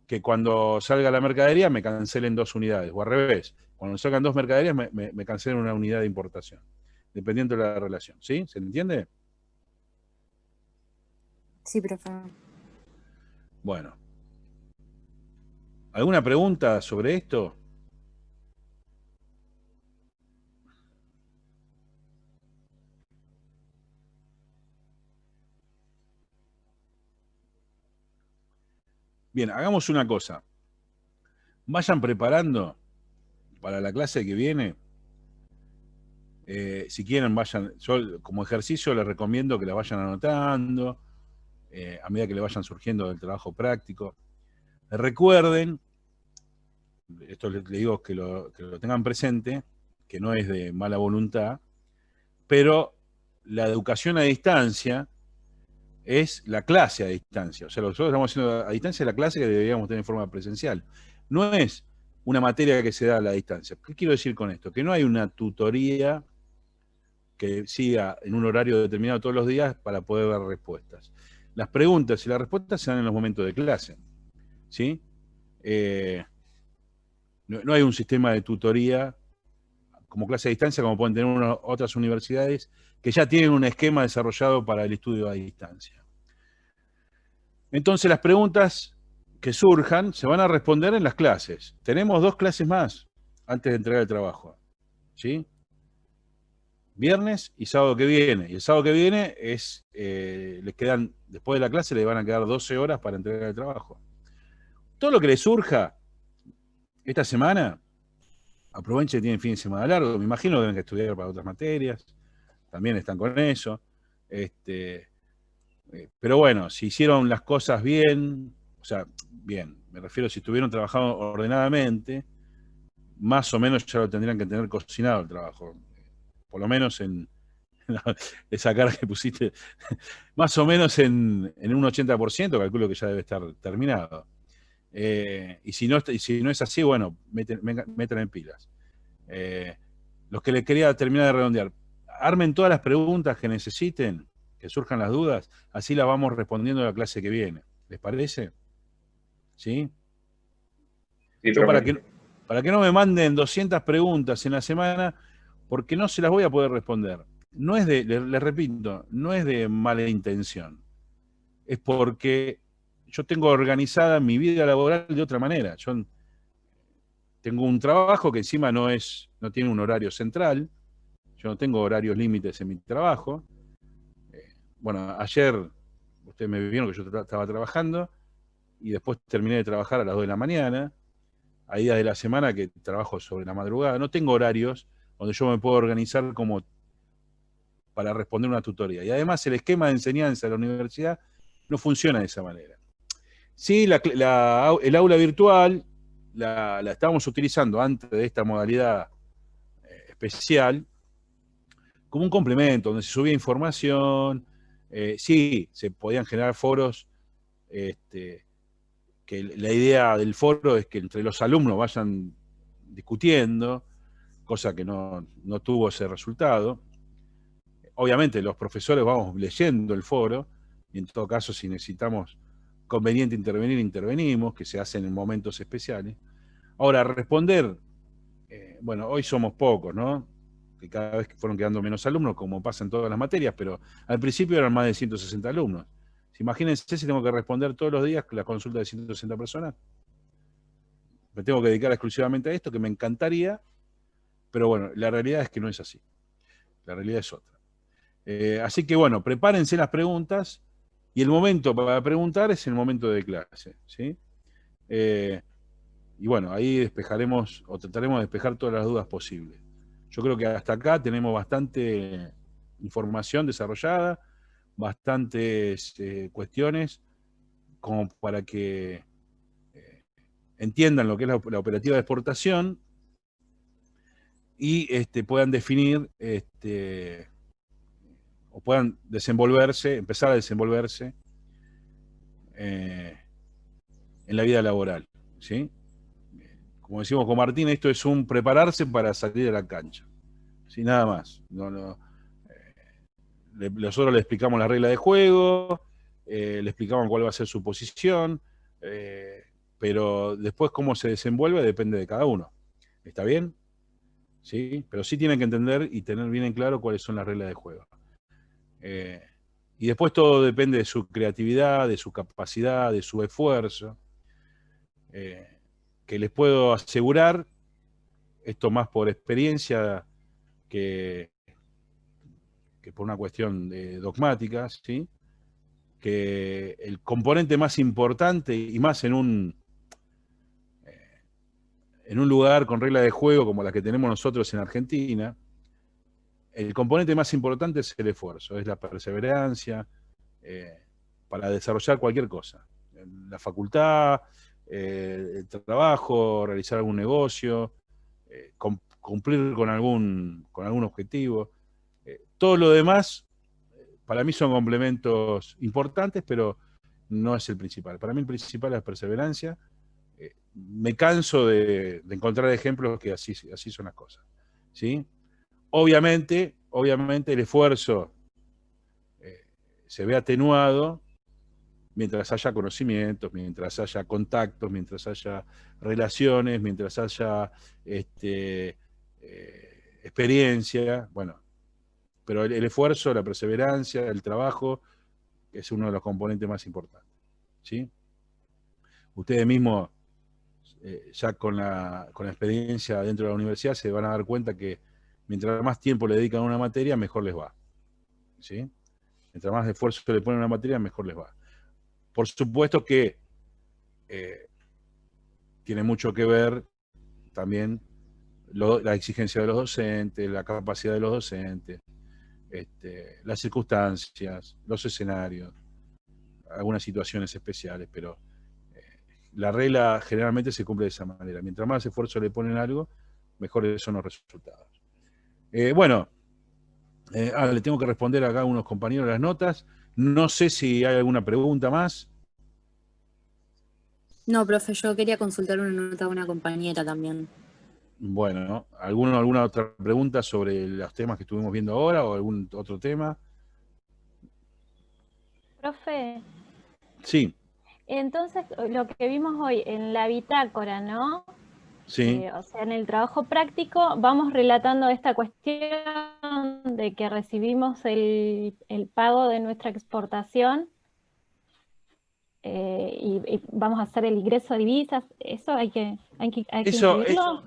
que cuando salga la mercadería me cancelen 2 unidades, o al revés, cuando salgan 2 mercaderías me cancelen una unidad de importación, dependiendo de la relación. ¿Sí? ¿Se entiende? Sí, profe. Bueno. ¿Alguna pregunta sobre esto? Bien, hagamos una cosa. Vayan preparando para la clase que viene. Si quieren, vayan. Yo, como ejercicio, les recomiendo que la vayan anotando a medida que le vayan surgiendo del trabajo práctico. Recuerden, esto les digo que lo tengan presente, que no es de mala voluntad, pero la educación a distancia es la clase a distancia. O sea, lo que nosotros estamos haciendo a distancia es la clase que deberíamos tener en forma presencial. No es una materia que se da a la distancia. ¿Qué quiero decir con esto? Que no hay una tutoría que siga en un horario determinado todos los días para poder dar respuestas. Las preguntas y las respuestas se dan en los momentos de clase. ¿Sí? No hay un sistema de tutoría como clase a distancia como pueden tener otras universidades que ya tienen un esquema desarrollado para el estudio a distancia. Entonces las preguntas que surjan se van a responder en las clases. Tenemos 2 clases más antes de entregar el trabajo. ¿Sí? viernes y sábado que viene. Y el sábado que viene les quedan, después de la clase, les van a quedar 12 horas para entregar el trabajo. Todo lo que les surja esta semana, aprovechen, tienen fin de semana largo. Me imagino que deben que estudiar para otras materias. También están con eso. Pero bueno, si hicieron las cosas bien, o sea, bien, me refiero si estuvieron trabajando ordenadamente, más o menos ya lo tendrían que tener cocinado el trabajo. Por lo menos en esa cara que pusiste, más o menos en un 80%, calculo que ya debe estar terminado. Y si no es así, bueno, metan en pilas. Los que les quería terminar de redondear, armen todas las preguntas que necesiten, que surjan las dudas, así las vamos respondiendo en la clase que viene. ¿Les parece? ¿Sí? Sí, Yo profe. para que no me manden 200 preguntas en la semana, porque no se las voy a poder responder. No es les repito, no es de mala intención. Es porque yo tengo organizada mi vida laboral de otra manera. Yo tengo un trabajo que encima no tiene un horario central. Yo no tengo horarios límites en mi trabajo. Bueno, ayer ustedes me vieron que yo estaba trabajando y después terminé de trabajar a las 2 de la mañana. Hay días de la semana que trabajo sobre la madrugada. No tengo horarios donde yo me puedo organizar como para responder una tutoría. Y además el esquema de enseñanza de la universidad no funciona de esa manera. Sí, el aula virtual la estábamos utilizando antes de esta modalidad especial como un complemento, donde se subía información. Sí, se podían generar foros, que la idea del foro es que entre los alumnos vayan discutiendo, cosa que no tuvo ese resultado. Obviamente los profesores vamos leyendo el foro, y en todo caso si necesitamos conveniente intervenir, intervenimos, que se hacen en momentos especiales. Ahora, responder, bueno, hoy somos pocos, ¿no? Que cada vez fueron quedando menos alumnos, como pasa en todas las materias, pero al principio eran más de 160 alumnos. Imagínense si tengo que responder todos los días la consulta de 160 personas. Me tengo que dedicar exclusivamente a esto, que me encantaría, pero bueno, la realidad es que no es así. La realidad es otra. Así que bueno, prepárense las preguntas, y el momento para preguntar es el momento de clase, ¿sí? Y bueno, ahí despejaremos, o trataremos de despejar todas las dudas posibles. Yo creo que hasta acá tenemos bastante información desarrollada, bastantes cuestiones como para que entiendan lo que es la operativa de exportación y puedan definir o puedan empezar a desenvolverse en la vida laboral, ¿sí? Como decimos con Martín, esto es un prepararse para salir a la cancha, ¿sí? Nada más. Nosotros le explicamos la regla de juego, le explicamos cuál va a ser su posición, pero después cómo se desenvuelve depende de cada uno. ¿Está bien? ¿Sí? Pero sí tienen que entender y tener bien en claro cuáles son las reglas de juego. Y después todo depende de su creatividad, de su capacidad, de su esfuerzo, que les puedo asegurar, esto más por experiencia que por una cuestión dogmática, ¿sí? Que el componente más importante, y más en un lugar con reglas de juego como las que tenemos nosotros en Argentina, el componente más importante es el esfuerzo, es la perseverancia para desarrollar cualquier cosa. La facultad, el trabajo, realizar algún negocio, cumplir con algún objetivo. Todo lo demás, para mí son complementos importantes, pero no es el principal. Para mí el principal es la perseverancia. Me canso de encontrar ejemplos que así son las cosas, ¿sí? Obviamente el esfuerzo se ve atenuado mientras haya conocimientos, mientras haya contactos, mientras haya relaciones, mientras haya experiencia, bueno. Pero el esfuerzo, la perseverancia, el trabajo, es uno de los componentes más importantes, ¿sí? Ustedes mismos, ya con la experiencia dentro de la universidad, se van a dar cuenta que mientras más tiempo le dedican a una materia, mejor les va. ¿Sí? Mientras más esfuerzo le ponen a una materia, mejor les va. Por supuesto que tiene mucho que ver también la exigencia de los docentes, la capacidad de los docentes, las circunstancias, los escenarios, algunas situaciones especiales, pero la regla generalmente se cumple de esa manera. Mientras más esfuerzo le ponen a algo, mejores son los resultados. Bueno, le tengo que responder acá a unos compañeros las notas. No sé si hay alguna pregunta más. No, profe, yo quería consultar una nota a una compañera también. Bueno, ¿alguna otra pregunta sobre los temas que estuvimos viendo ahora o algún otro tema? Profe, Sí, entonces lo que vimos hoy en la bitácora, ¿no? sí. O sea, en el trabajo práctico vamos relatando esta cuestión de que recibimos el pago de nuestra exportación y vamos a hacer el ingreso de divisas. ¿Eso hay que Eso, incluirlo?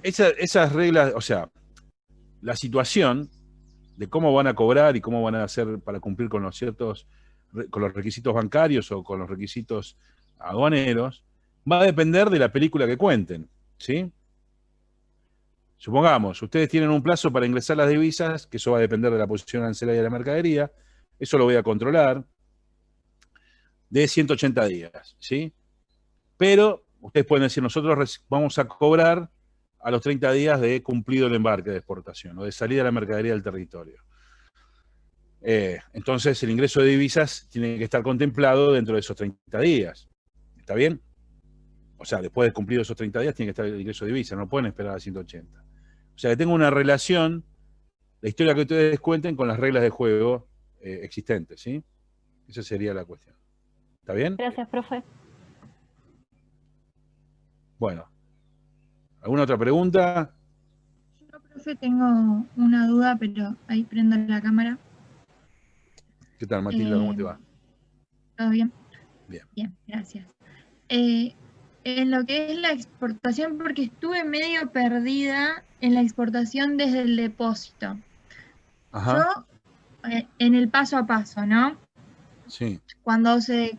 esas reglas, o sea, la situación de cómo van a cobrar y cómo van a hacer para cumplir con los requisitos bancarios o con los requisitos aduaneros, va a depender de la película que cuenten, ¿sí? Supongamos, ustedes tienen un plazo para ingresar las divisas, que eso va a depender de la posición arancelaria de la mercadería, eso lo voy a controlar, de 180 días, ¿sí? Pero ustedes pueden decir, nosotros vamos a cobrar a los 30 días de cumplido el embarque de exportación o de salida de la mercadería del territorio. Entonces el ingreso de divisas tiene que estar contemplado dentro de esos 30 días. ¿Está bien? O sea, después de cumplido esos 30 días tiene que estar el ingreso de divisas, no pueden esperar a 180. O sea, que tenga una relación, la historia que ustedes cuenten con las reglas de juego existentes, ¿sí? Esa sería la cuestión. ¿Está bien? Gracias, profe. Bueno. ¿Alguna otra pregunta? Yo, profe, tengo una duda, pero ahí prendo la cámara. ¿Qué tal, Matilda? ¿Cómo te va? ¿Todo bien? Bien. Bien, gracias. En lo que es la exportación, porque estuve medio perdida en la exportación desde el depósito. Ajá. Yo, en el paso a paso, ¿no? Sí. Cuando se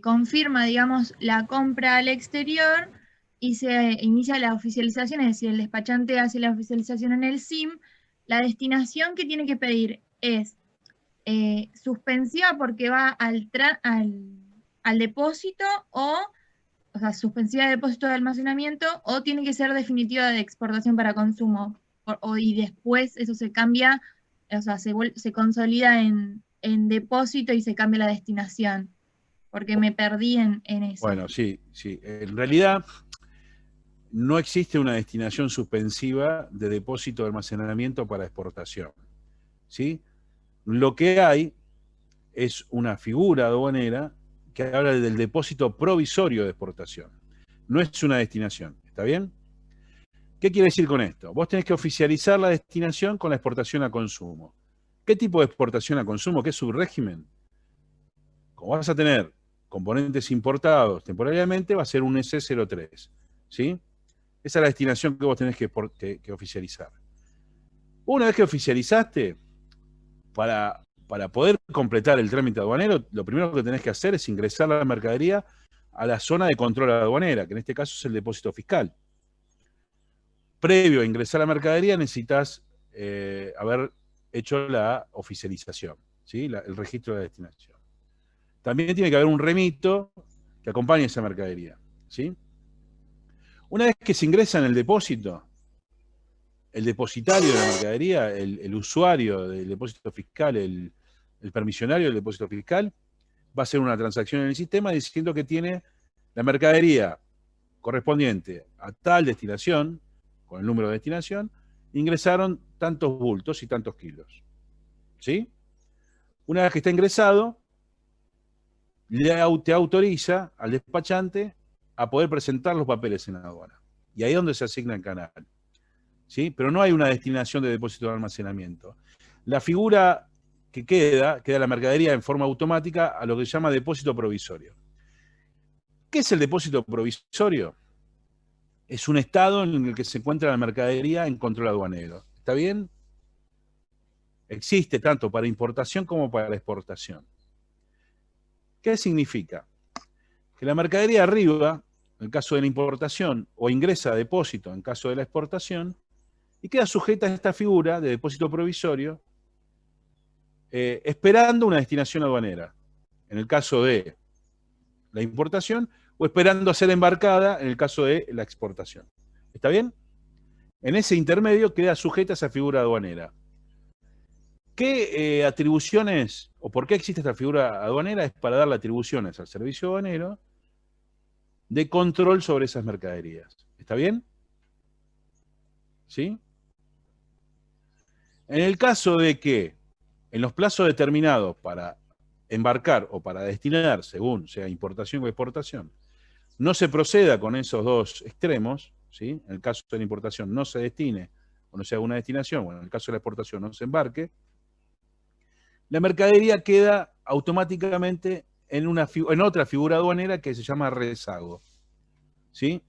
confirma, digamos, la compra al exterior y se inicia la oficialización, es decir, el despachante hace la oficialización en el SIM, la destinación que tiene que pedir es suspensiva porque va al depósito o sea, suspensiva de depósito de almacenamiento, o tiene que ser definitiva de exportación para consumo, y después eso se cambia, o sea, se consolida en depósito y se cambia la destinación, porque me perdí en eso. Bueno, sí. En realidad no existe una destinación suspensiva de depósito de almacenamiento para exportación, ¿sí? Lo que hay es una figura aduanera que habla del depósito provisorio de exportación. No es una destinación, ¿está bien? ¿Qué quiere decir con esto? Vos tenés que oficializar la destinación con la exportación a consumo. ¿Qué tipo de exportación a consumo? ¿Qué subrégimen? Como vas a tener componentes importados temporariamente, va a ser un S03, ¿sí? Esa es la destinación que vos tenés que oficializar. Una vez que oficializaste, para poder completar el trámite aduanero, lo primero que tenés que hacer es ingresar la mercadería a la zona de control aduanera, que en este caso es el depósito fiscal. Previo a ingresar la mercadería necesitas haber hecho la oficialización, ¿sí? El registro de la destinación. También tiene que haber un remito que acompañe esa mercadería, ¿sí? Una vez que se ingresa en el depósito, el depositario de la mercadería, el usuario del depósito fiscal, el permisionario del depósito fiscal, va a hacer una transacción en el sistema diciendo que tiene la mercadería correspondiente a tal destinación, con el número de destinación, ingresaron tantos bultos y tantos kilos. ¿Sí? Una vez que está ingresado, te autoriza al despachante a poder presentar los papeles en la aduana. Y ahí es donde se asigna el canal. ¿Sí? Pero no hay una destinación de depósito de almacenamiento. La figura que queda la mercadería en forma automática a lo que se llama depósito provisorio. ¿Qué es el depósito provisorio? Es un estado en el que se encuentra la mercadería en control aduanero. ¿Está bien? Existe tanto para importación como para la exportación. ¿Qué significa? Que la mercadería arriba, en el caso de la importación, o ingresa a depósito en caso de la exportación, y queda sujeta a esta figura de depósito provisorio, esperando una destinación aduanera, en el caso de la importación, o esperando a ser embarcada en el caso de la exportación. ¿Está bien? En ese intermedio queda sujeta a esa figura aduanera. ¿Qué atribuciones, o por qué existe esta figura aduanera? Es para darle atribuciones al servicio aduanero de control sobre esas mercaderías. ¿Está bien? ¿Sí? En el caso de que en los plazos determinados para embarcar o para destinar, según sea importación o exportación, no se proceda con esos dos extremos, ¿sí? En el caso de la importación no se destine o no se haga una destinación, bueno, en el caso de la exportación no se embarque, la mercadería queda automáticamente en otra figura aduanera que se llama rezago. ¿Sí?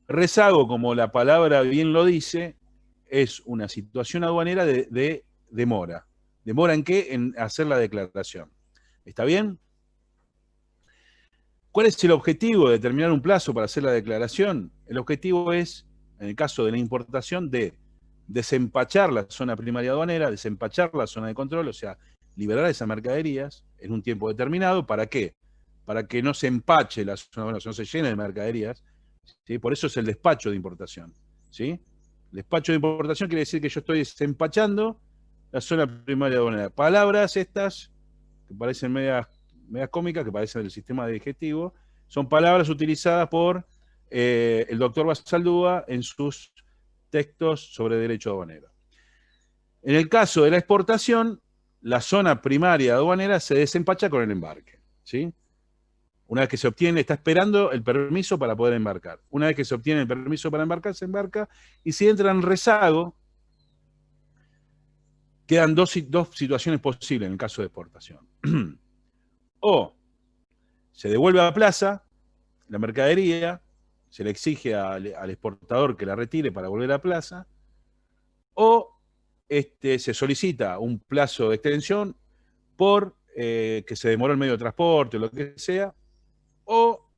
Rezago, como la palabra bien lo dice, es una situación aduanera de demora. ¿Demora en qué? En hacer la declaración. ¿Está bien? ¿Cuál es el objetivo de determinar un plazo para hacer la declaración? El objetivo es, en el caso de la importación, de desempachar la zona primaria aduanera, desempachar la zona de control, o sea, liberar esas mercaderías en un tiempo determinado. ¿Para qué? Para que no se empache la zona, bueno, no se llene de mercaderías, ¿sí? Por eso es el despacho de importación, ¿sí? Despacho de importación quiere decir que yo estoy desempachando la zona primaria aduanera. Palabras estas, que parecen medias cómicas, que parecen del sistema digestivo, son palabras utilizadas por el doctor Basaldúa en sus textos sobre derecho aduanero. En el caso de la exportación, la zona primaria aduanera se desempacha con el embarque, ¿sí? Una vez que se obtiene, está esperando el permiso para poder embarcar. Una vez que se obtiene el permiso para embarcar, se embarca, y si entra en rezago, quedan dos situaciones posibles en el caso de exportación. O se devuelve a la plaza la mercadería, se le exige al exportador que la retire para volver a plaza, o se solicita un plazo de extensión por que se demoró el medio de transporte o lo que sea, o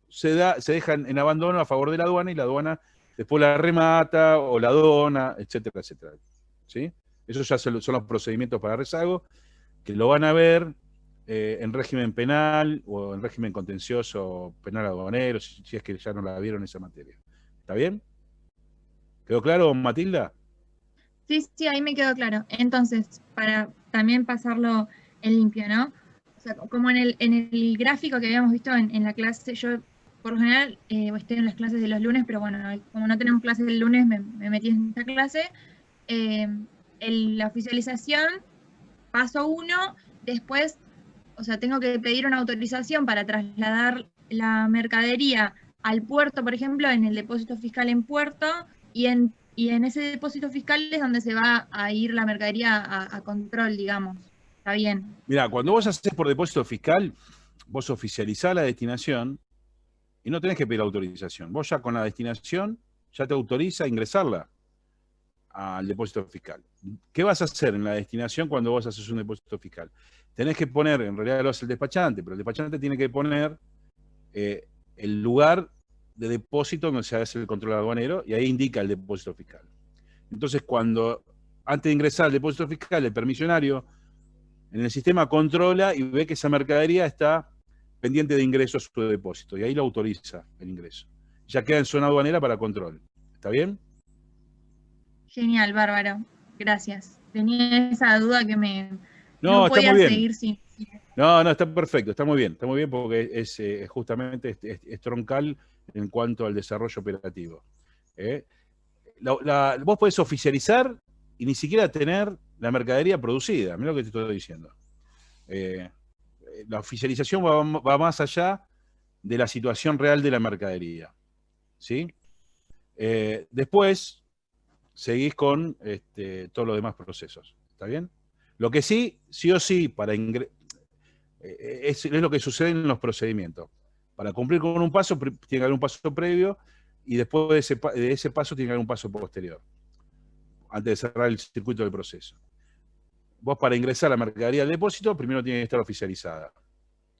se dejan en abandono a favor de la aduana y la aduana después la remata o la dona, etcétera, etcétera. ¿Sí? Esos ya son los procedimientos para rezago, que lo van a ver en régimen penal o en régimen contencioso penal aduanero, si es que ya no la vieron esa materia. ¿Está bien? ¿Quedó claro, Matilda? Sí, sí, ahí me quedó claro. Entonces, para también pasarlo en limpio, ¿no? O sea, como en el gráfico que habíamos visto en la clase, yo por lo general estoy en las clases de los lunes, pero bueno, como no tenemos clases del lunes, me metí en esta clase. La oficialización, paso 1, después, o sea, tengo que pedir una autorización para trasladar la mercadería al puerto, por ejemplo, en el depósito fiscal en puerto, y en ese depósito fiscal es donde se va a ir la mercadería a control, digamos. Está bien. Mira, cuando vos haces por depósito fiscal, vos oficializás la destinación y no tenés que pedir autorización. Vos ya con la destinación ya te autoriza a ingresarla al depósito fiscal. ¿Qué vas a hacer en la destinación cuando vos haces un depósito fiscal? Tenés que poner, en realidad lo hace el despachante, pero el despachante tiene que poner el lugar de depósito donde se hace el control aduanero y ahí indica el depósito fiscal. Entonces, antes de ingresar al depósito fiscal, el permisionario en el sistema controla y ve que esa mercadería está pendiente de ingreso a su depósito y ahí lo autoriza el ingreso. Ya queda en zona aduanera para control. ¿Está bien? Genial, bárbaro. Gracias. Tenía esa duda que no podía está muy bien. seguir sin. No, está perfecto, está muy bien porque es justamente es troncal en cuanto al desarrollo operativo. Vos podés oficializar y ni siquiera tener la mercadería producida, mirá lo que te estoy diciendo. La oficialización va más allá de la situación real de la mercadería. ¿Sí? Después seguís con todos los demás procesos. ¿Está bien? Lo que sí o sí, es lo que sucede en los procedimientos. Para cumplir con un paso, tiene que haber un paso previo y después de ese paso tiene que haber un paso posterior. antes de cerrar el circuito del proceso. Vos para ingresar a la mercadería del depósito, primero tiene que estar oficializada.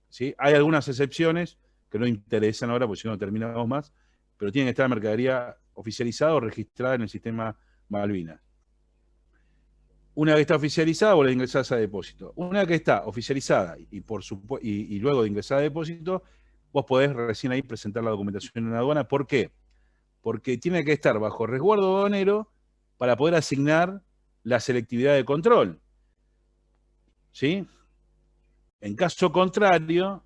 ¿Sí? Hay algunas excepciones que no interesan ahora, porque si no terminamos más, pero tiene que estar la mercadería oficializada o registrada en el sistema Malvinas. Una vez que está oficializada, vos la ingresás a depósito. Una vez que está oficializada y luego de ingresar a depósito, vos podés recién ahí presentar la documentación en la aduana. ¿Por qué? Porque tiene que estar bajo resguardo aduanero para poder asignar la selectividad de control. ¿Sí? En caso contrario,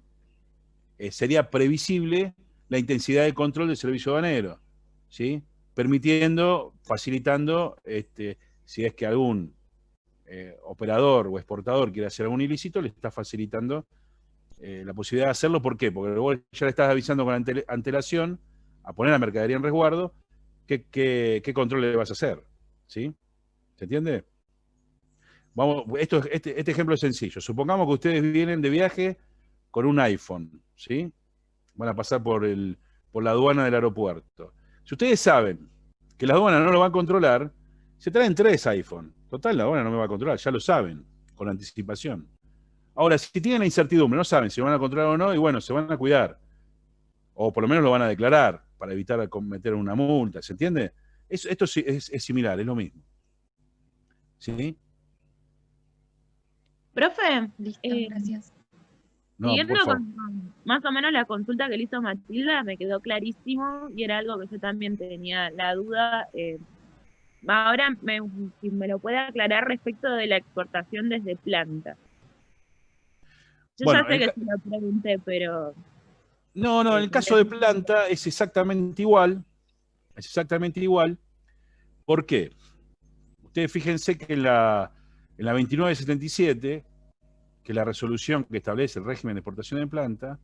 sería previsible la intensidad de control del servicio aduanero, ¿sí? Permitiendo, facilitando, si es que algún operador o exportador quiere hacer algún ilícito, le está facilitando la posibilidad de hacerlo. ¿Por qué? Porque vos ya le estás avisando con antelación a poner la mercadería en resguardo qué control le vas a hacer, ¿sí? ¿Se entiende? Vamos, este ejemplo es sencillo. Supongamos que ustedes vienen de viaje con un iPhone, ¿sí? Van a pasar por la aduana del aeropuerto. Si ustedes saben que la aduana no lo va a controlar, se traen 3 iPhone. Total, la aduana no me va a controlar, ya lo saben, con anticipación. Ahora, si tienen la incertidumbre, no saben si lo van a controlar o no, y bueno, se van a cuidar. O por lo menos lo van a declarar, para evitar cometer una multa, ¿se entiende? Esto es similar, es lo mismo. ¿Sí? Profe, Listo, gracias. No, siguiendo por favor. con más o menos la consulta que le hizo Matilda, me quedó clarísimo y era algo que yo también tenía la duda. Ahora, si me lo puede aclarar respecto de la exportación desde planta. Yo Bueno, ya sé que se lo pregunté, pero... No, en el caso de planta es exactamente igual. Es exactamente igual. ¿Por qué? Ustedes fíjense que en la 2977, que es la resolución que establece el régimen de exportación de planta,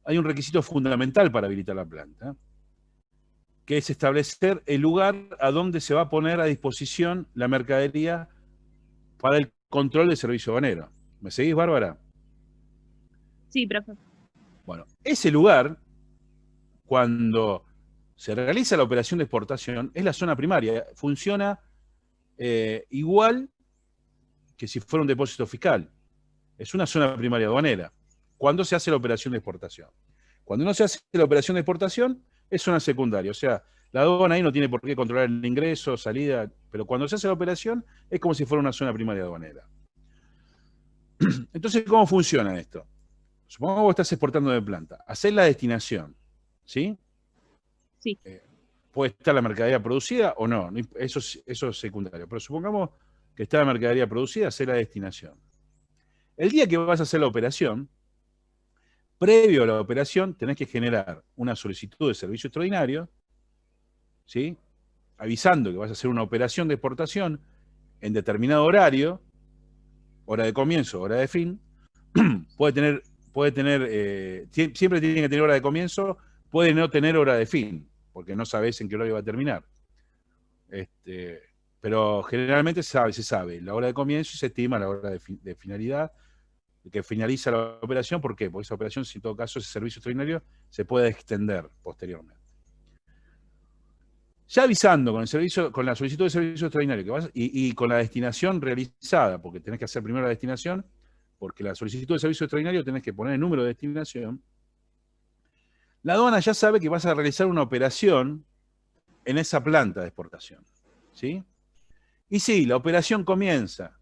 hay un requisito fundamental para habilitar la planta, que es establecer el lugar a donde se va a poner a disposición la mercadería para el control del servicio aduanero. ¿Me seguís, Bárbara? Sí, profe. Bueno, ese lugar, cuando se realiza la operación de exportación, es la zona primaria. Funciona igual que si fuera un depósito fiscal. Es una zona primaria aduanera. Cuando se hace la operación de exportación. Cuando no se hace la operación de exportación, es zona secundaria. O sea, la aduana ahí no tiene por qué controlar el ingreso, salida, pero cuando se hace la operación, es como si fuera una zona primaria aduanera. Entonces, ¿cómo funciona esto? Supongamos que vos estás exportando de planta. Hacés la destinación, ¿sí? Sí. Puede estar la mercadería producida o no. Eso es secundario. Pero supongamos que está la mercadería producida, hacés la destinación. El día que vas a hacer la operación, previo a la operación, tenés que generar una solicitud de servicio extraordinario, ¿sí? Avisando que vas a hacer una operación de exportación en determinado horario, hora de comienzo, hora de fin. Siempre tiene que tener hora de comienzo, puede no tener hora de fin, porque no sabés en qué horario va a terminar. Pero generalmente se sabe la hora de comienzo y se estima la hora de finalidad, que finaliza la operación. ¿Por qué? Porque esa operación, si en todo caso ese servicio extraordinario, se puede extender posteriormente. Ya avisando con la solicitud de servicio extraordinario y con la destinación realizada, porque tenés que hacer primero la destinación, porque la solicitud de servicio extraordinario tenés que poner el número de destinación. La aduana ya sabe que vas a realizar una operación en esa planta de exportación, ¿sí? Y sí, la operación comienza,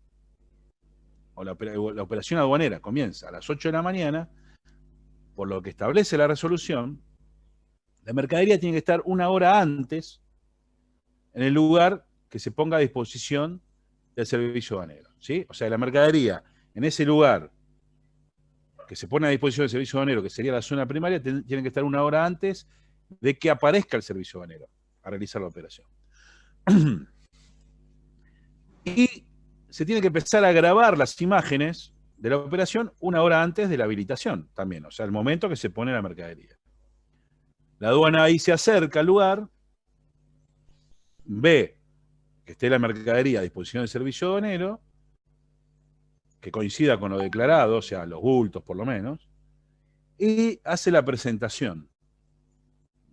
o la operación aduanera comienza a las 8 de la mañana, por lo que establece la resolución, la mercadería tiene que estar 1 hora antes en el lugar que se ponga a disposición del servicio aduanero, ¿sí? O sea, la mercadería en ese lugar que se pone a disposición del servicio aduanero, que sería la zona primaria, tiene que estar 1 hora antes de que aparezca el servicio aduanero a realizar la operación. Y se tiene que empezar a grabar las imágenes de la operación 1 hora antes de la habilitación también, o sea, el momento que se pone la mercadería. La aduana ahí se acerca al lugar, ve que esté la mercadería a disposición del servicio aduanero, que coincida con lo declarado, o sea, los bultos por lo menos, y hace la presentación.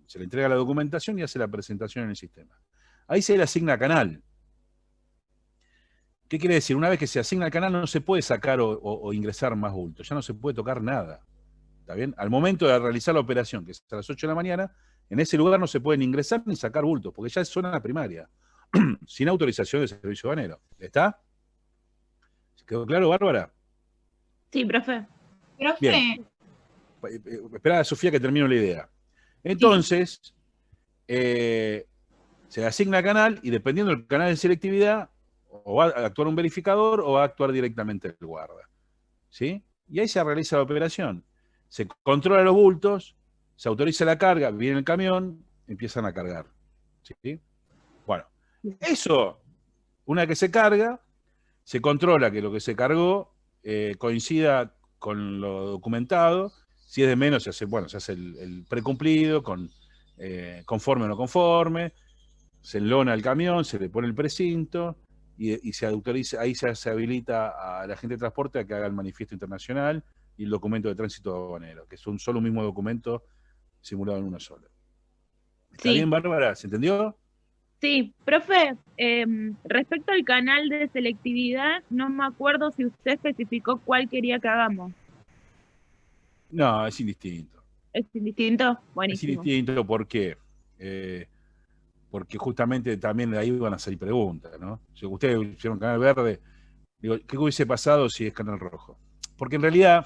Se le entrega la documentación y hace la presentación en el sistema. Ahí se le asigna canal, ¿Qué quiere decir? Una vez que se asigna el canal no se puede sacar o ingresar más bultos, ya no se puede tocar nada. ¿Está bien? Al momento de realizar la operación, que es a las 8 de la mañana, en ese lugar no se pueden ingresar ni sacar bultos, porque ya es zona primaria, sin autorización de servicio aduanero. ¿Está? ¿Quedó claro, Bárbara? Sí, profe. Profe, Bien. Espera, Sofía, que termino la idea. Entonces, se asigna canal y dependiendo del canal de selectividad, o va a actuar un verificador o va a actuar directamente el guarda. ¿Sí? Y ahí se realiza la operación. Se controla los bultos, se autoriza la carga, viene el camión, empiezan a cargar. ¿Sí? Bueno, eso, una vez que se carga, se controla que lo que se cargó coincida con lo documentado. Si es de menos, se hace el precumplido, conforme o no conforme, se enlona el camión, se le pone el precinto y se autoriza, ahí se habilita a la gente de transporte a que haga el manifiesto internacional y el documento de tránsito aduanero, que es un mismo documento simulado en uno solo. ¿Está Sí. bien, Bárbara? ¿Se entendió? Sí, profe, respecto al canal de selectividad, no me acuerdo si usted especificó cuál quería que hagamos. No, es indistinto. ¿Es indistinto? Es Buenísimo. indistinto porque justamente también de ahí van a salir preguntas, ¿no? Si ustedes hicieron canal verde, digo, ¿qué hubiese pasado si es canal rojo? Porque en realidad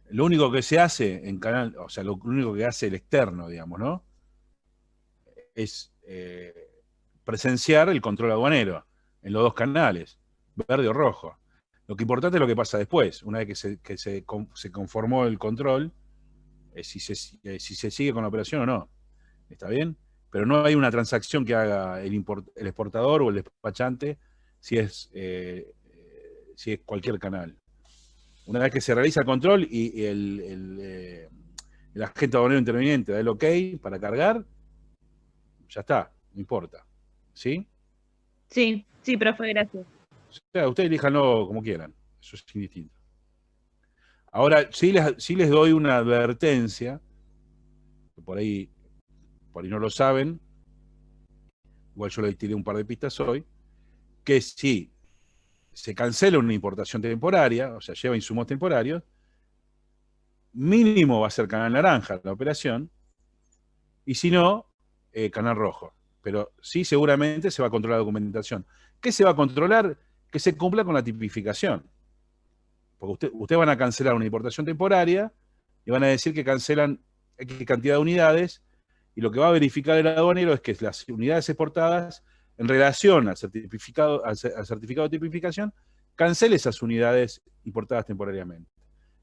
lo único que se hace en canal, o sea, lo único que hace el externo, digamos, ¿no? Es presenciar el control aduanero en los dos canales, verde o rojo. Lo que importante es lo que pasa después, una vez que se conformó el control, si se sigue con la operación o no. ¿Está bien? Pero no hay una transacción que haga el exportador o el despachante si es cualquier canal. Una vez que se realiza el control y el agente aduanero interviniente da el OK para cargar, ya está, no importa. ¿Sí? Sí, sí, profe, gracias. O sea, ustedes elíjanlo como quieran, eso es indistinto. Ahora, sí les doy una advertencia, que por ahí no lo saben, igual yo les tiré un par de pistas hoy, que si se cancela una importación temporaria, o sea, lleva insumos temporarios, mínimo va a ser canal naranja la operación, y si no, canal rojo. Pero sí, seguramente se va a controlar la documentación. ¿Qué se va a controlar? Que se cumpla con la tipificación. Porque ustedes van a cancelar una importación temporaria y van a decir que cancelan X cantidad de unidades, y lo que va a verificar el aduanero es que las unidades exportadas, en relación al certificado de tipificación, cancele esas unidades importadas temporariamente.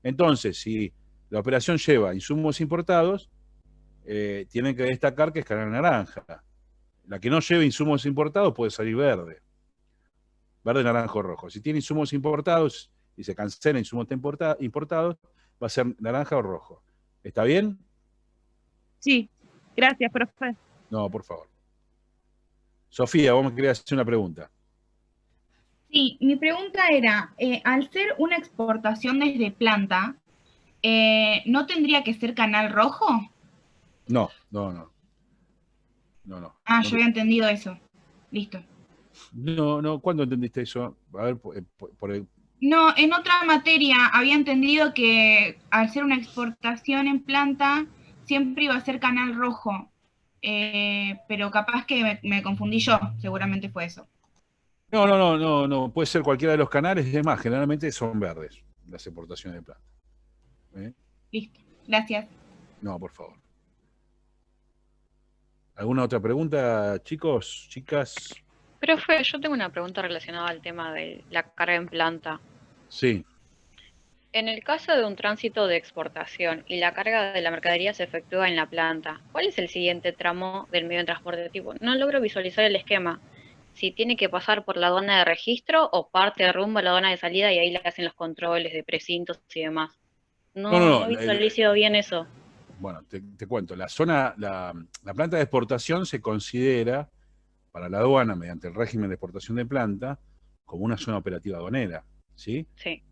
Entonces, si la operación lleva insumos importados, tienen que destacar que es canal naranja. La que no lleve insumos importados puede salir verde. Verde, naranjo, rojo. Si tiene insumos importados y se cancela insumos importados, va a ser naranja o rojo. ¿Está bien? Sí, gracias, profe. No, por favor. Sofía, vos me querías hacer una pregunta. sí, mi pregunta era, al ser una exportación desde planta, ¿no tendría que ser canal rojo? No. Ah, yo había entendido eso. Listo. No, ¿cuándo entendiste eso? A ver, No, en otra materia había entendido que al ser una exportación en planta, siempre iba a ser canal rojo. Pero capaz que me confundí yo, seguramente fue eso. No, puede ser cualquiera de los canales, es más, generalmente son verdes las exportaciones de planta. Listo, gracias. No, por favor. ¿Alguna otra pregunta, chicos, chicas? Profe, yo tengo una pregunta relacionada al tema de la carga en planta. Sí. En el caso de un tránsito de exportación y la carga de la mercadería se efectúa en la planta, ¿cuál es el siguiente tramo del medio de transporte tipo? No logro visualizar el esquema. Si tiene que pasar por la aduana de registro o parte rumbo a la aduana de salida y ahí le hacen los controles de precintos y demás. No visualizo bien eso. Bueno, te cuento. La planta de exportación se considera para la aduana, mediante el régimen de exportación de planta, como una zona operativa aduanera. ¿Sí? Sí.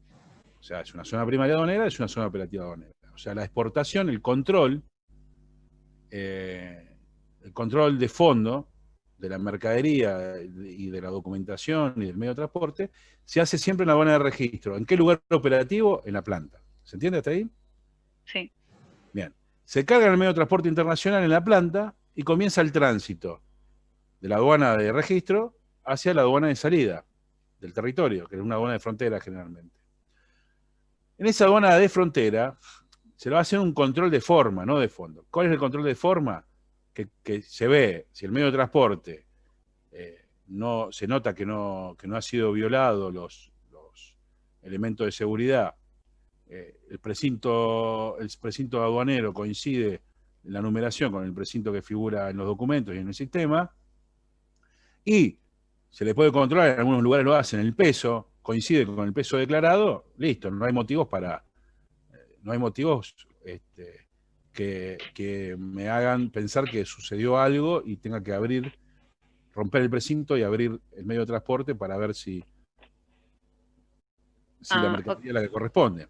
O sea, es una zona primaria aduanera, es una zona operativa aduanera. O sea, la exportación, el control de fondo de la mercadería y de la documentación y del medio de transporte se hace siempre en la aduana de registro. ¿En qué lugar operativo? En la planta. ¿Se entiende hasta ahí? Sí. Bien. Se carga en el medio de transporte internacional en la planta y comienza el tránsito de la aduana de registro hacia la aduana de salida del territorio, que es una aduana de frontera generalmente. En esa aduana de frontera se le va a hacer un control de forma, no de fondo. ¿Cuál es el control de forma? Que se ve si el medio de transporte no se nota que no ha sido violado los elementos de seguridad, el precinto aduanero coincide en la numeración con el precinto que figura en los documentos y en el sistema, y se le puede controlar, en algunos lugares lo hacen, el peso, coincide con el peso declarado, listo, no hay motivos que me hagan pensar que sucedió algo y tenga que romper el precinto y abrir el medio de transporte para ver si la mercadería es la que corresponde.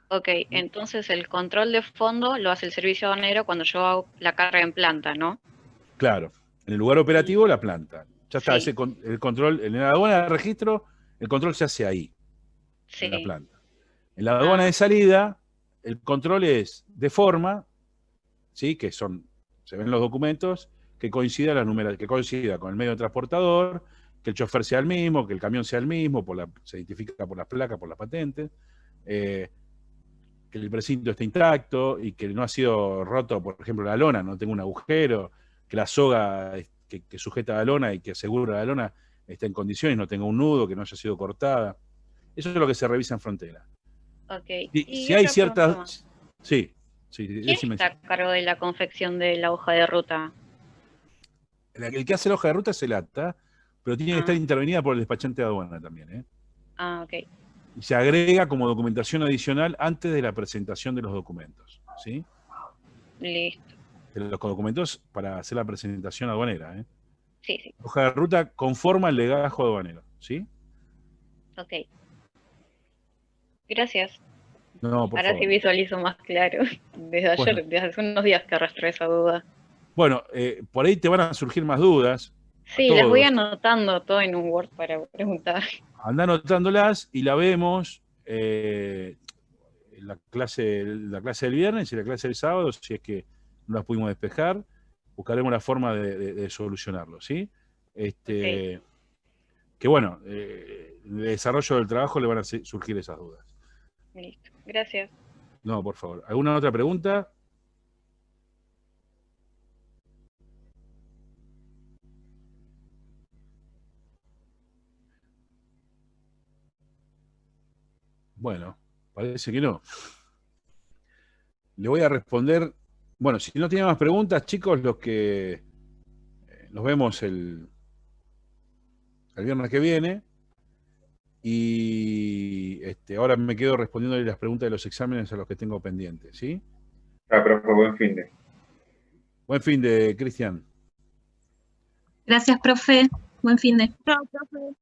Ok, entonces el control de fondo lo hace el servicio aduanero cuando yo hago la carga en planta, ¿no? Claro, en el lugar operativo la planta. Ya está, Sí. el control, en la aduana de registro, el control se hace ahí, Sí. en la planta. En la aduana de salida, el control es de forma, ¿sí? Se ven los documentos, que coincida con el medio de transportador, que el chofer sea el mismo, que el camión sea el mismo, se identifica por las placas, por las patentes, que el precinto esté intacto y que no ha sido roto, por ejemplo, la lona, no tenga un agujero, que la soga que sujeta la lona y que asegura la lona esté en condiciones, no tenga un nudo, que no haya sido cortada. Eso es lo que se revisa en frontera. Ok. Si hay ciertas... Sí, ¿Quién está a cargo de la confección de la hoja de ruta? El que hace la hoja de ruta es el ATA, pero tiene que estar intervenida por el despachante de aduana también, Ok. Y se agrega como documentación adicional antes de la presentación de los documentos, ¿sí? Listo. De los documentos para hacer la presentación aduanera, Sí, sí. La hoja de ruta conforma el legajo aduanero, ¿sí? Ok. Gracias. No, por Ahora favor. sí visualizo más claro. Desde ayer, Bueno. desde hace unos días que arrastré esa duda. Bueno, por ahí te van a surgir más dudas. Sí, las voy anotando todo en un Word para preguntar. Anda anotándolas y la vemos la clase del viernes y la clase del sábado, si es que no las pudimos despejar, buscaremos la forma de solucionarlo, ¿sí? Que bueno, en el desarrollo del trabajo le van a surgir esas dudas. Listo, gracias. No, por favor. ¿Alguna otra pregunta? Bueno, parece que no. Le voy a responder. Bueno, si no tiene más preguntas, chicos, los que nos vemos el viernes que viene. Y ahora me quedo respondiendo las preguntas de los exámenes a los que tengo pendientes, ¿sí? Profe, buen fin de. Buen fin de, Cristian. Gracias, profe. Buen fin de. Chao, profe.